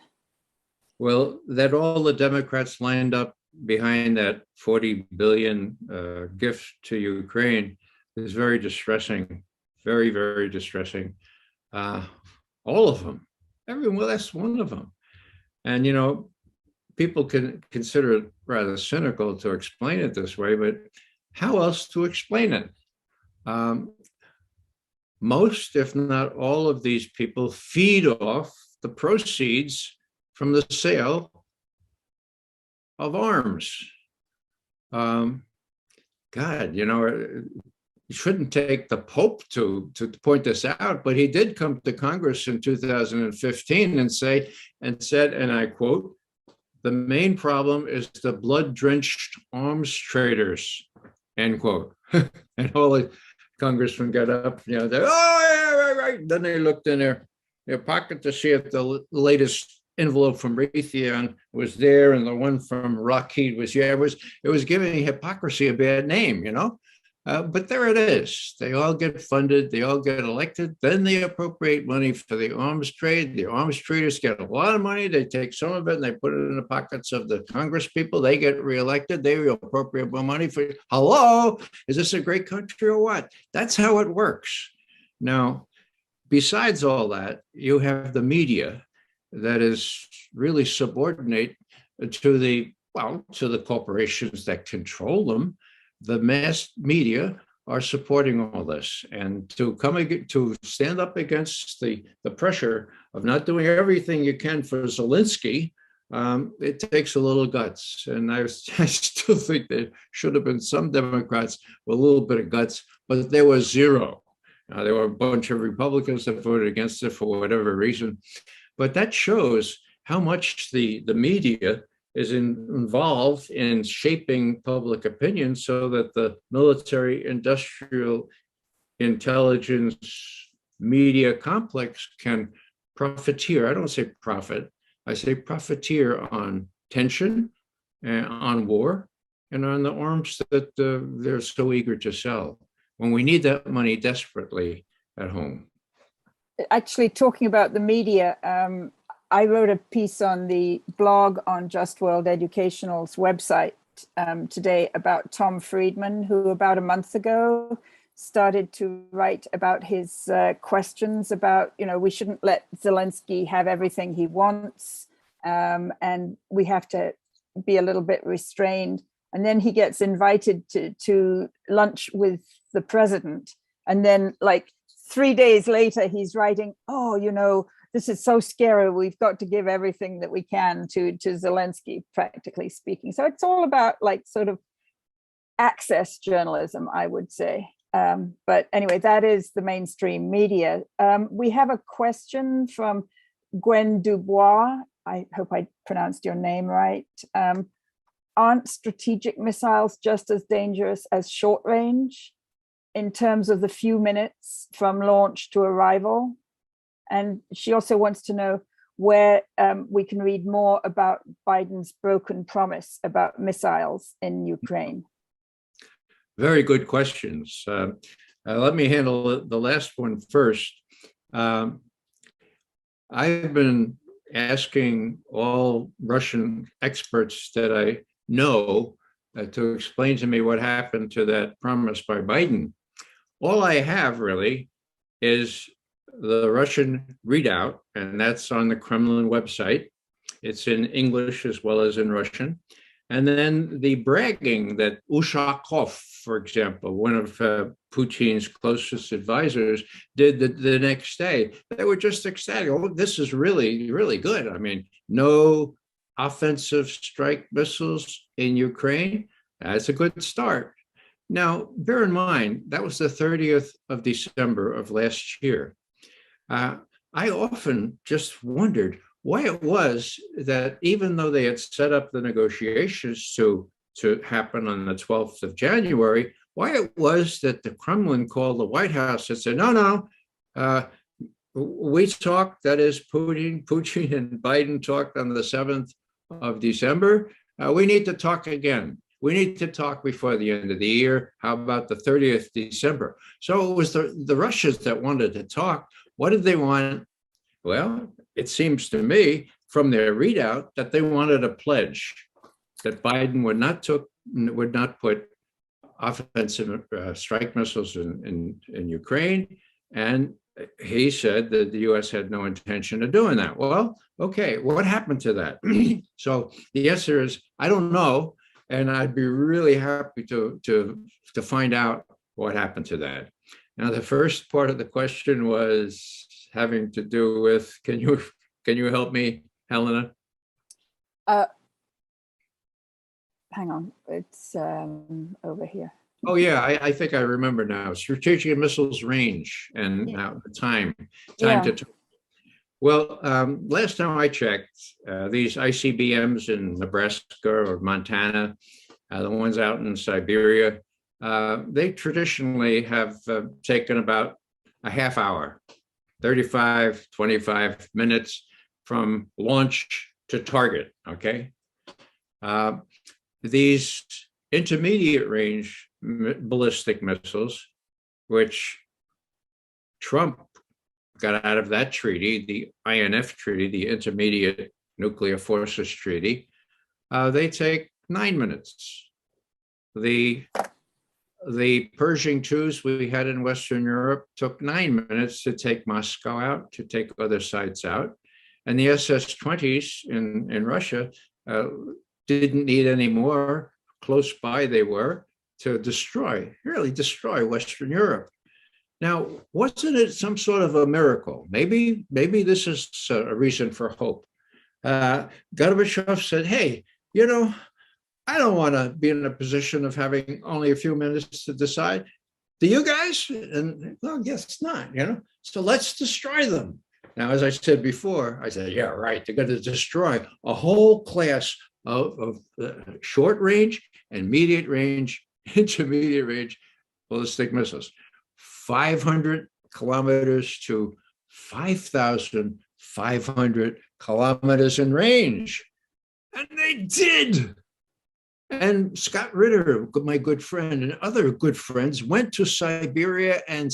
Well, that all the Democrats lined up behind that 40 billion gift to Ukraine is very distressing, very, very distressing. All of them, well, that's one of them. And, people can consider it rather cynical to explain it this way, but how else to explain it? Most, if not all of these people feed off the proceeds from the sale of arms. God, you shouldn't take the Pope to point this out, but he did come to Congress in 2015 and said, and I quote, "The main problem is the blood-drenched arms traders," end quote. And all the congressmen got up, oh, yeah, right. Then they looked in their pocket to see if the latest envelope from Raytheon was there, and the one from Lockheed was, it was giving hypocrisy a bad name, but there it is. They all get funded, they all get elected, then they appropriate money for the arms trade. The arms traders get a lot of money, they take some of it and they put it in the pockets of the Congress people, they get reelected, they appropriate more money for, hello, is this a great country or what? That's how it works. Now, besides all that, you have the media that is really subordinate to the corporations that control them. The mass media are supporting all this, and to stand up against the pressure of not doing everything you can for Zelensky, it takes a little guts. And I still think there should have been some Democrats with a little bit of guts, but there was zero. There were a bunch of Republicans that voted against it for whatever reason. But that shows how much the media is involved in shaping public opinion so that the military industrial intelligence media complex can profiteer. I don't say profit, I say profiteer on tension, on war, and on the arms that they're so eager to sell when we need that money desperately at home. Actually, talking about the media, I wrote a piece on the blog on Just World Educational's website today about Tom Friedman, who about a month ago started to write about his questions about, we shouldn't let Zelensky have everything he wants, and we have to be a little bit restrained. And then he gets invited to lunch with the president. And then 3 days later, he's writing, this is so scary. We've got to give everything that we can to Zelensky, practically speaking. So it's all about sort of access journalism, I would say. But anyway, that is the mainstream media. We have a question from Gwen Dubois. I hope I pronounced your name right. Aren't strategic missiles just as dangerous as short range in terms of the few minutes from launch to arrival? And she also wants to know where we can read more about Biden's broken promise about missiles in Ukraine. Very good questions. Let me handle the last one first. I've been asking all Russian experts that I know to explain to me what happened to that promise by Biden. All I have really is the Russian readout, and that's on the Kremlin website. It's in English as well as in Russian. And then the bragging that Ushakov, for example, one of Putin's closest advisors, did the next day. They were just ecstatic. Oh, this is really, really good. I mean, no offensive strike missiles in Ukraine. That's a good start. Now, bear in mind, that was the 30th of December of last year. I often just wondered why it was that even though they had set up the negotiations to happen on the 12th of January, why it was that the Kremlin called the White House and said, no, we talked, that is Putin and Biden talked on the 7th of December. We need to talk again. We need to talk before the end of the year. How about the 30th December? So it was the Russians that wanted to talk. What did they want? Well, it seems to me from their readout that they wanted a pledge that Biden would not put offensive strike missiles in Ukraine. And he said that the US had no intention of doing that. Well, okay, what happened to that? So the answer is, I don't know. And I'd be really happy to find out what happened to that. Now, the first part of the question was having to do with, can you help me, Helena? Hang on, it's over here. Oh yeah, I think I remember now. Strategic missiles range and now the time to. Well, last time I checked, these ICBMs in Nebraska or Montana, the ones out in Siberia, they traditionally have taken about a half hour, 35, 25 minutes from launch to target, okay? These intermediate range ballistic missiles, which Trump got out of that treaty, the INF treaty, the Intermediate Nuclear Forces Treaty, they take 9 minutes. The Pershing IIs we had in Western Europe took 9 minutes to take Moscow out, to take other sites out. And the SS-20s in Russia didn't need any more. Close by they were to really destroy Western Europe. Now, wasn't it some sort of a miracle? Maybe this is a reason for hope. Gorbachev said, hey, I don't want to be in a position of having only a few minutes to decide. Do you guys? And well, guess not, So let's destroy them. Now, as I said before, I said, yeah, right. They're going to destroy a whole class of short range and medium range, intermediate range ballistic missiles. 500 kilometers to 5,500 kilometers in range. And they did. And Scott Ritter, my good friend, and other good friends went to Siberia and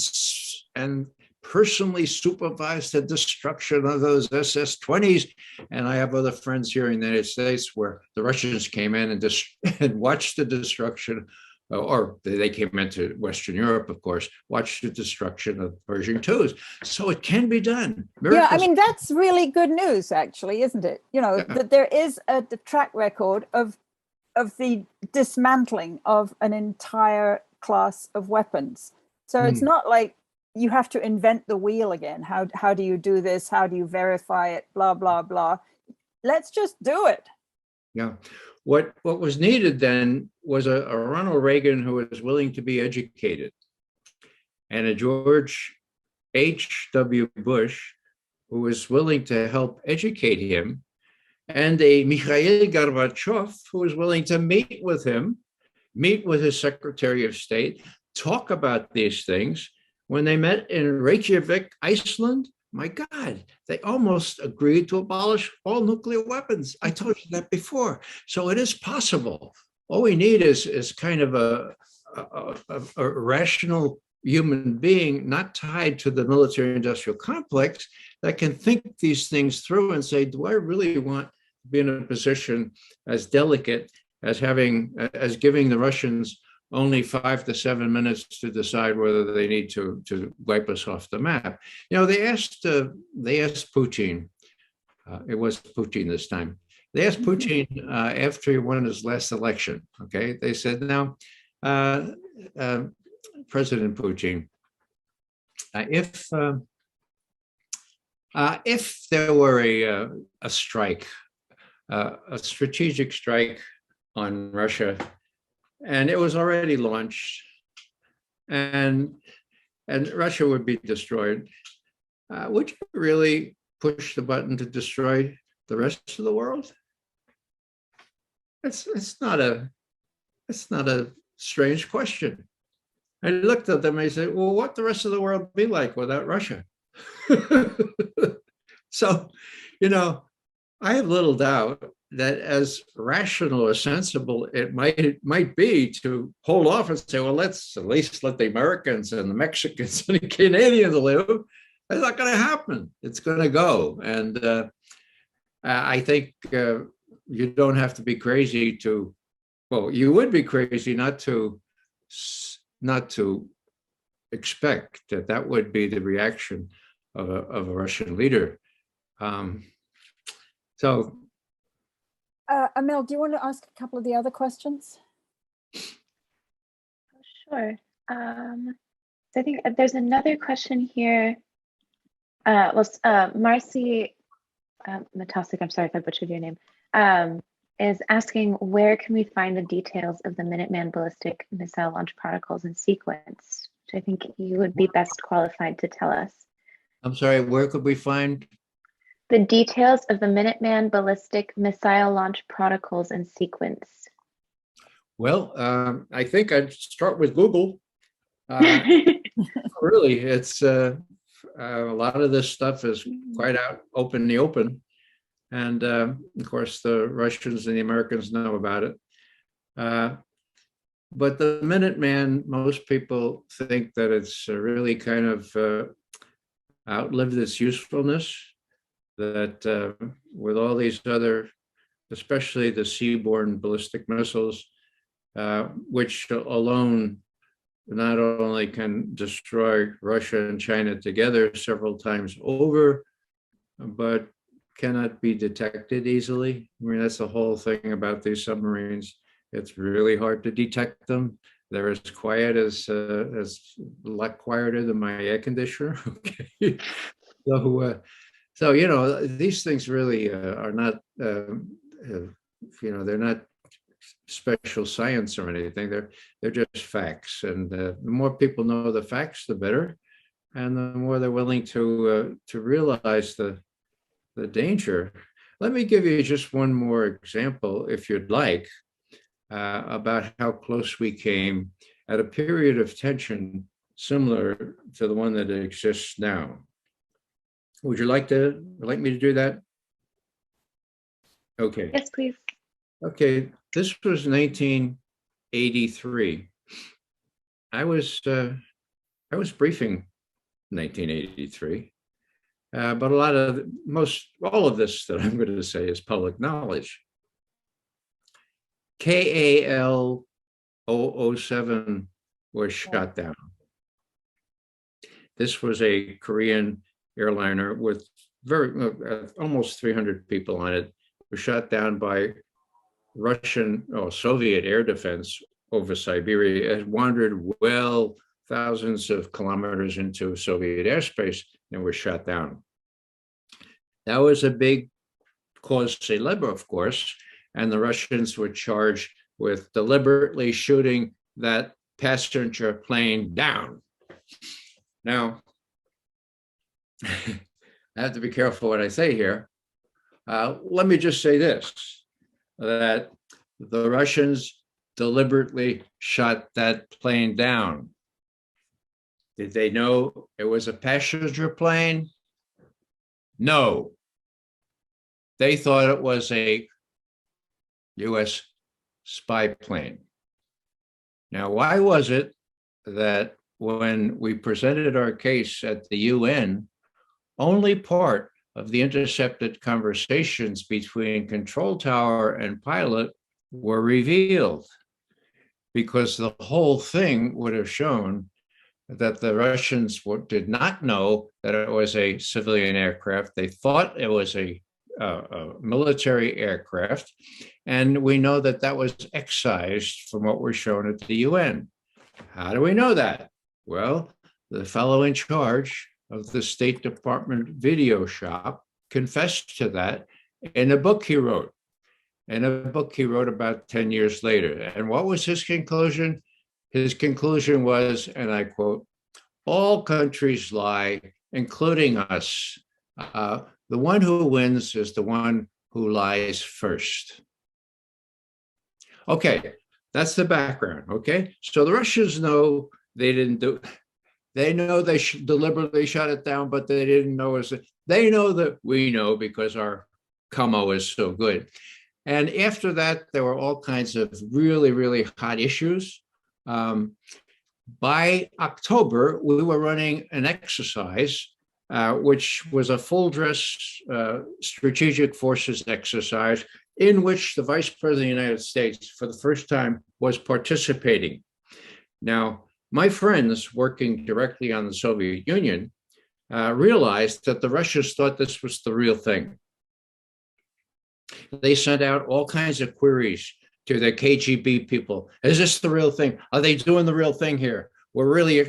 personally supervised the destruction of those SS-20s. And I have other friends here in the United States where the Russians came in and watched the destruction, or they came into Western Europe, of course, watched the destruction of Pershing IIs. So it can be done. Miracles. Yeah, I mean, that's really good news, actually, isn't it? That there is the track record of the dismantling of an entire class of weapons. So it's not like you have to invent the wheel again. How do you do this? How do you verify it? Blah, blah, blah. Let's just do it. Yeah. What was needed then was a Ronald Reagan who was willing to be educated, and a George H.W. Bush who was willing to help educate him, and a Mikhail Gorbachev who was willing to meet with him, meet with his Secretary of State, talk about these things. When they met in Reykjavik, Iceland, my God, they almost agreed to abolish all nuclear weapons. I told you that before. So it is possible. All we need is kind of a rational human being, not tied to the military-industrial complex, that can think these things through and say, do I really want to be in a position as delicate as giving the Russians only 5 to 7 minutes to decide whether they need to wipe us off the map? You know, they asked Putin. It was Putin this time. They asked Putin after he won his last election. Okay, they said, now, President Putin, if there were a strike, a strategic strike on Russia, and it was already launched, and Russia would be destroyed, would you really push the button to destroy the rest of the world? It's not a strange question. I looked at them and I said, well, what the rest of the world be like without Russia? So, you know, I have little doubt that as rational or sensible it might be to hold off and say, well, let's at least let the Americans and the Mexicans and the Canadians live. It's not going to happen. It's going to go. And I think you don't have to be crazy to, well, you would be crazy not to expect that would be the reaction of a Russian leader. So, Amelle, do you want to ask a couple of the other questions? Sure. So I think there's another question here. Marcy Matosic, I'm sorry if I butchered your name, is asking, where can we find the details of the Minuteman ballistic missile launch protocols in sequence, which I think you would be best qualified to tell us. I'm sorry, where could we find? The details of the Minuteman ballistic missile launch protocols in sequence. Well, I think I'd start with Google. Really, it's a lot of this stuff is quite out open in the open. And of course, the Russians and the Americans know about it. But the Minuteman, most people think that it's really kind of outlived its usefulness, that with all these other, especially the seaborne ballistic missiles, which alone not only can destroy Russia and China together several times over, but cannot be detected easily. I mean, that's the whole thing about these submarines. It's really hard to detect them. They're as quiet as a lot quieter than my air conditioner. Okay, so you know, these things really are not, you know, they're not special science or anything. They're just facts, and the more people know the facts, the better, and the more they're willing to realize the danger. Let me give you just one more example, if you'd like, about how close we came at a period of tension similar to the one that exists now. Would you like me to do that? Okay. Yes, please. Okay, this was 1983. I was briefing 1983. But all of this that I'm going to say is public knowledge. KAL 007 was shot down. This was a Korean airliner with almost 300 people on it. It was shot down by Soviet air defense over Siberia. It wandered well thousands of kilometers into Soviet airspace and was shot down. That was a big cause célèbre, of course, and the Russians were charged with deliberately shooting that passenger plane down. Now, I have to be careful what I say here. Let me just say this, that the Russians deliberately shot that plane down. Did they know it was a passenger plane? No. They thought it was a US spy plane. Now, why was it that when we presented our case at the UN, only part of the intercepted conversations between control tower and pilot were revealed? Because the whole thing would have shown that the Russians did not know that it was a civilian aircraft. They thought it was a military aircraft. And we know that that was excised from what was shown at the UN. How do we know that? Well, the fellow in charge of the State Department video shop confessed to that in a book he wrote. In a book he wrote about 10 years later. And what was his conclusion? His conclusion was, and I quote, "All countries lie, including us. The one who wins is the one who lies first." Okay, that's the background, okay? So the Russians know they didn't do, they know they deliberately shut it down, but they didn't know they know that we know because our commo is so good. And after that, there were all kinds of really, really hot issues. By October, we were running an exercise, which was a full dress strategic forces exercise in which the Vice President of the United States, for the first time, was participating. Now, my friends working directly on the Soviet Union realized that the Russians thought this was the real thing. They sent out all kinds of queries to the KGB people. Is this the real thing? Are they doing the real thing here? We're really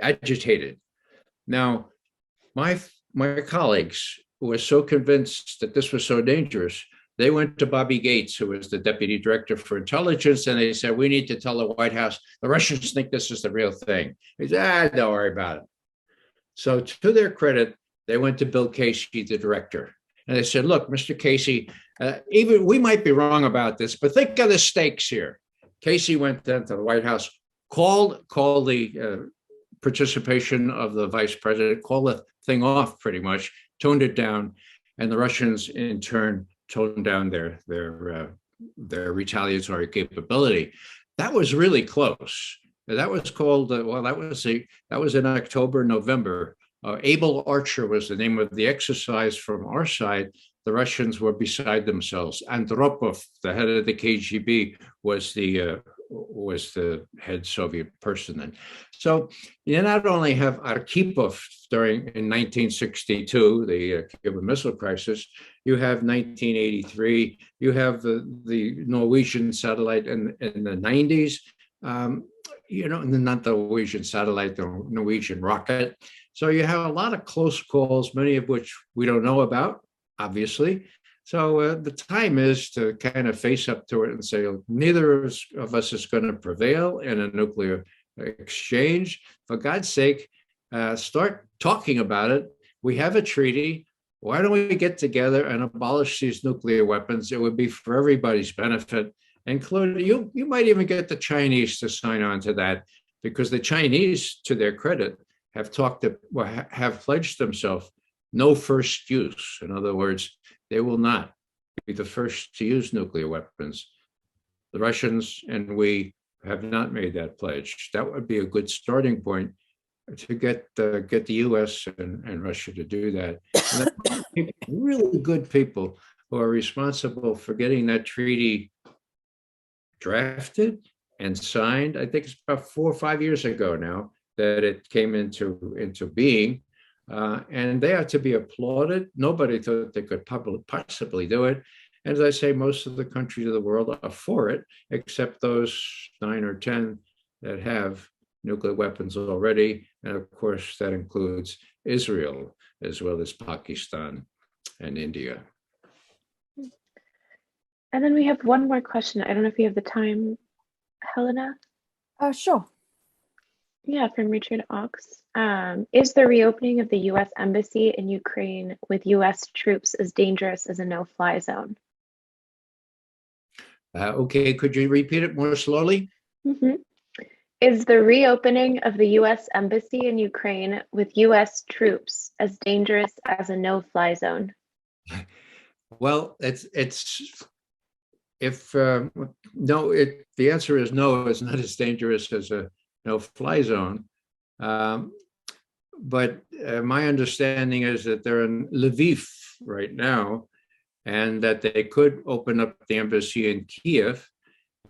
agitated. Now, my colleagues were so convinced that this was so dangerous, they went to Bobby Gates, who was the deputy director for intelligence, and they said, "We need to tell the White House, the Russians think this is the real thing." He said, "Don't worry about it." So to their credit, they went to Bill Casey, the director, and they said, "Look, Mr. Casey, even we might be wrong about this, but think of the stakes here." Casey went then to the White House, called the participation of the vice president, called the thing off pretty much, toned it down, and the Russians in turn toned down their retaliatory capability. That was really close. That was called that was in October, November. Able Archer was the name of the exercise from our side. The Russians were beside themselves. Andropov, the head of the KGB, was the head Soviet person then. So you not only have Arkhipov in 1962, the Cuban Missile Crisis, you have 1983, you have the Norwegian satellite in the 90s, not the Norwegian satellite, the Norwegian rocket. So you have a lot of close calls, many of which we don't know about, obviously. So the time is to kind of face up to it and say, neither of us is going to prevail in a nuclear exchange. For God's sake, start talking about it. We have a treaty. Why don't we get together and abolish these nuclear weapons? It would be for everybody's benefit, including you might even get the Chinese to sign on to that, because the Chinese, to their credit, have pledged themselves no first use. In other words, they will not be the first to use nuclear weapons. The Russians and we have not made that pledge. That would be a good starting point to get the U.S. and Russia to do that. And really good people who are responsible for getting that treaty drafted and signed. I think it's about 4 or 5 years ago now that it came into being. And they are to be applauded. Nobody thought they could possibly do it. And as I say, most of the countries of the world are for it, except those 9 or 10 that have nuclear weapons already. And of course, that includes Israel, as well as Pakistan and India. And then we have one more question. I don't know if you have the time, Helena. Sure. Yeah, from Richard Ox. Is the reopening of the U.S. embassy in Ukraine with U.S. troops as dangerous as a no-fly zone? Okay, could you repeat it more slowly? Mm-hmm. Is the reopening of the US Embassy in Ukraine with US troops as dangerous as a no-fly zone? Well, the answer is no, it's not as dangerous as a no-fly zone. But my understanding is that they're in Lviv right now, and that they could open up the embassy in Kiev.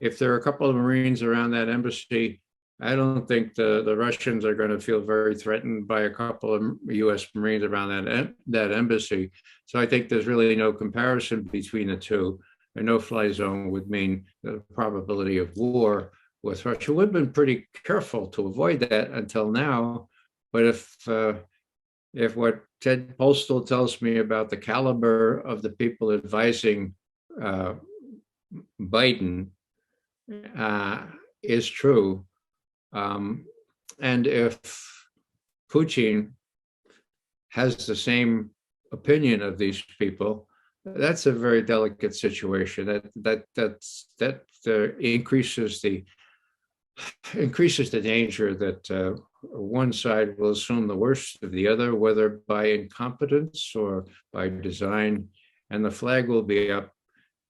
If there are a couple of Marines around that embassy, I don't think the Russians are going to feel very threatened by a couple of US Marines around that embassy. So I think there's really no comparison between the two. A no-fly zone would mean the probability of war with Russia. We've been pretty careful to avoid that until now. But if what Ted Postal tells me about the caliber of the people advising Biden is true, and if Putin has the same opinion of these people, that's a very delicate situation. That increases the danger that one side will assume the worst of the other, whether by incompetence or by design, and the flag will be up.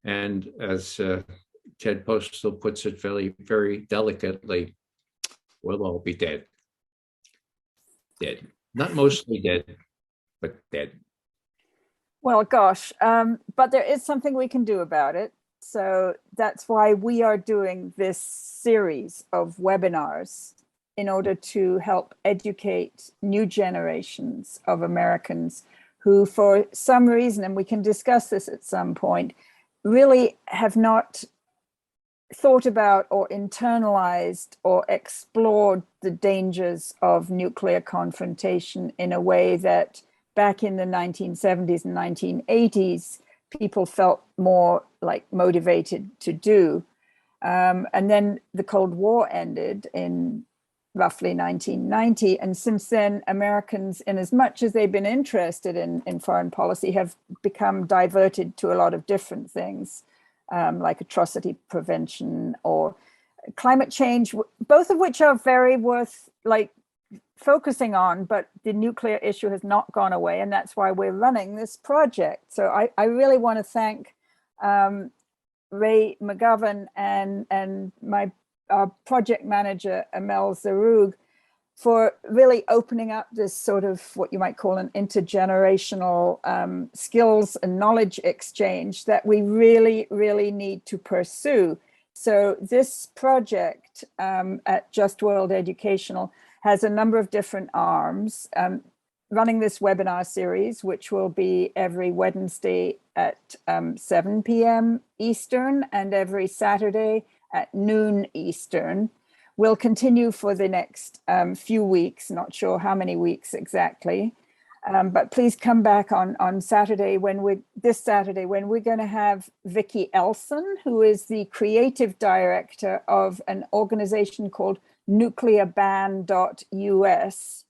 And as Ted Postal puts it very, very delicately, we'll all be dead. Dead. Not mostly dead, but dead. Well, gosh, but there is something we can do about it. So that's why we are doing this series of webinars in order to help educate new generations of Americans who, for some reason, and we can discuss this at some point, really have not thought about or internalized or explored the dangers of nuclear confrontation in a way that back in the 1970s and 1980s, people felt more like motivated to do. And then the Cold War ended in roughly 1990. And since then, Americans, in as much as they've been interested in foreign policy, have become diverted to a lot of different things, like atrocity prevention or climate change, both of which are very worth focusing on, but the nuclear issue has not gone away, and that's why we're running this project. So I really want to thank Ray McGovern and our project manager, Amelle Zeroug, for really opening up this sort of what you might call an intergenerational skills and knowledge exchange that we really, really need to pursue. So this project at Just World Educational has a number of different arms, running this webinar series, which will be every Wednesday at 7 p.m. Eastern and every Saturday at noon Eastern. Will continue for the next few weeks, not sure how many weeks exactly. But please come back on Saturday this Saturday when we're going to have Vicki Elson, who is the creative director of an organization called nuclearban.us.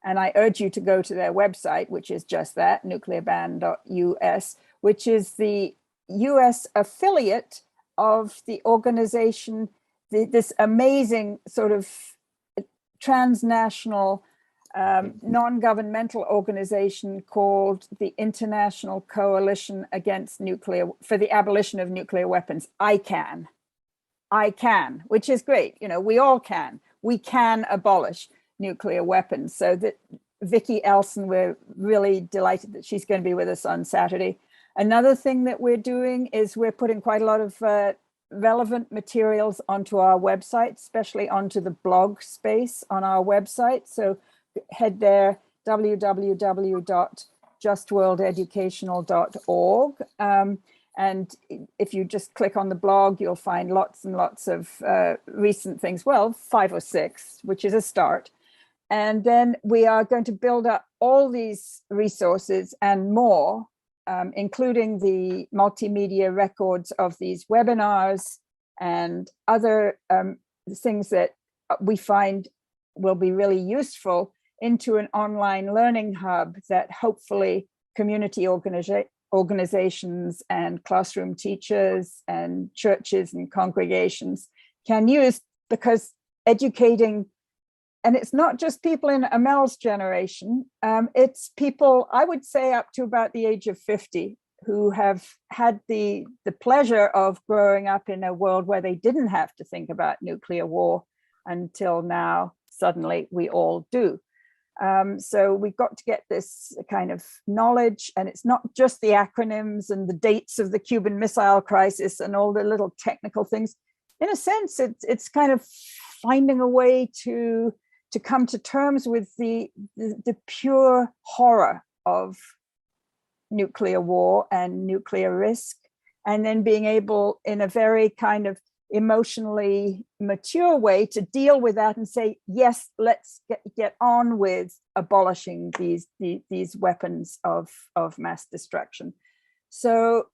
And I urge you to go to their website, which is just that, nuclearban.us, which is the US affiliate of the organization, this amazing sort of transnational non-governmental organization called the International Coalition for the Abolition of Nuclear Weapons, ICAN, which is great. You know, we all can. We can abolish nuclear weapons. So that Vicki Elson, we're really delighted that she's going to be with us on Saturday. Another thing that we're doing is we're putting quite a lot of relevant materials onto our website, especially onto the blog space on our website. So head there, www.justworldeducational.org. And if you just click on the blog, you'll find lots and lots of recent things, well, 5 or 6, which is a start. And then we are going to build up all these resources and more, including the multimedia records of these webinars and other things that we find will be really useful, into an online learning hub that hopefully community organizations and classroom teachers and churches and congregations can use, because educating, and it's not just people in Amelle's generation, it's people, I would say, up to about the age of 50, who have had the pleasure of growing up in a world where they didn't have to think about nuclear war until now. Suddenly we all do. So we've got to get this kind of knowledge, and it's not just the acronyms and the dates of the Cuban Missile Crisis and all the little technical things. In a sense, it's kind of finding a way to come to terms with the pure horror of nuclear war and nuclear risk, and then being able, in a very kind of emotionally mature way, to deal with that and say, yes, let's get on with abolishing these weapons of mass destruction. So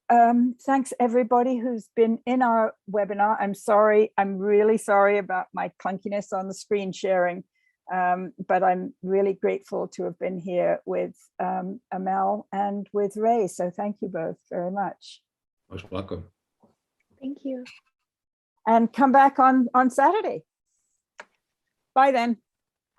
thanks everybody who's been in our webinar. I'm sorry, I'm really sorry about my clunkiness on the screen sharing. But I'm really grateful to have been here with Amelle and with Ray. So thank you both very much. Most welcome. Thank you. And come back on Saturday. Bye then.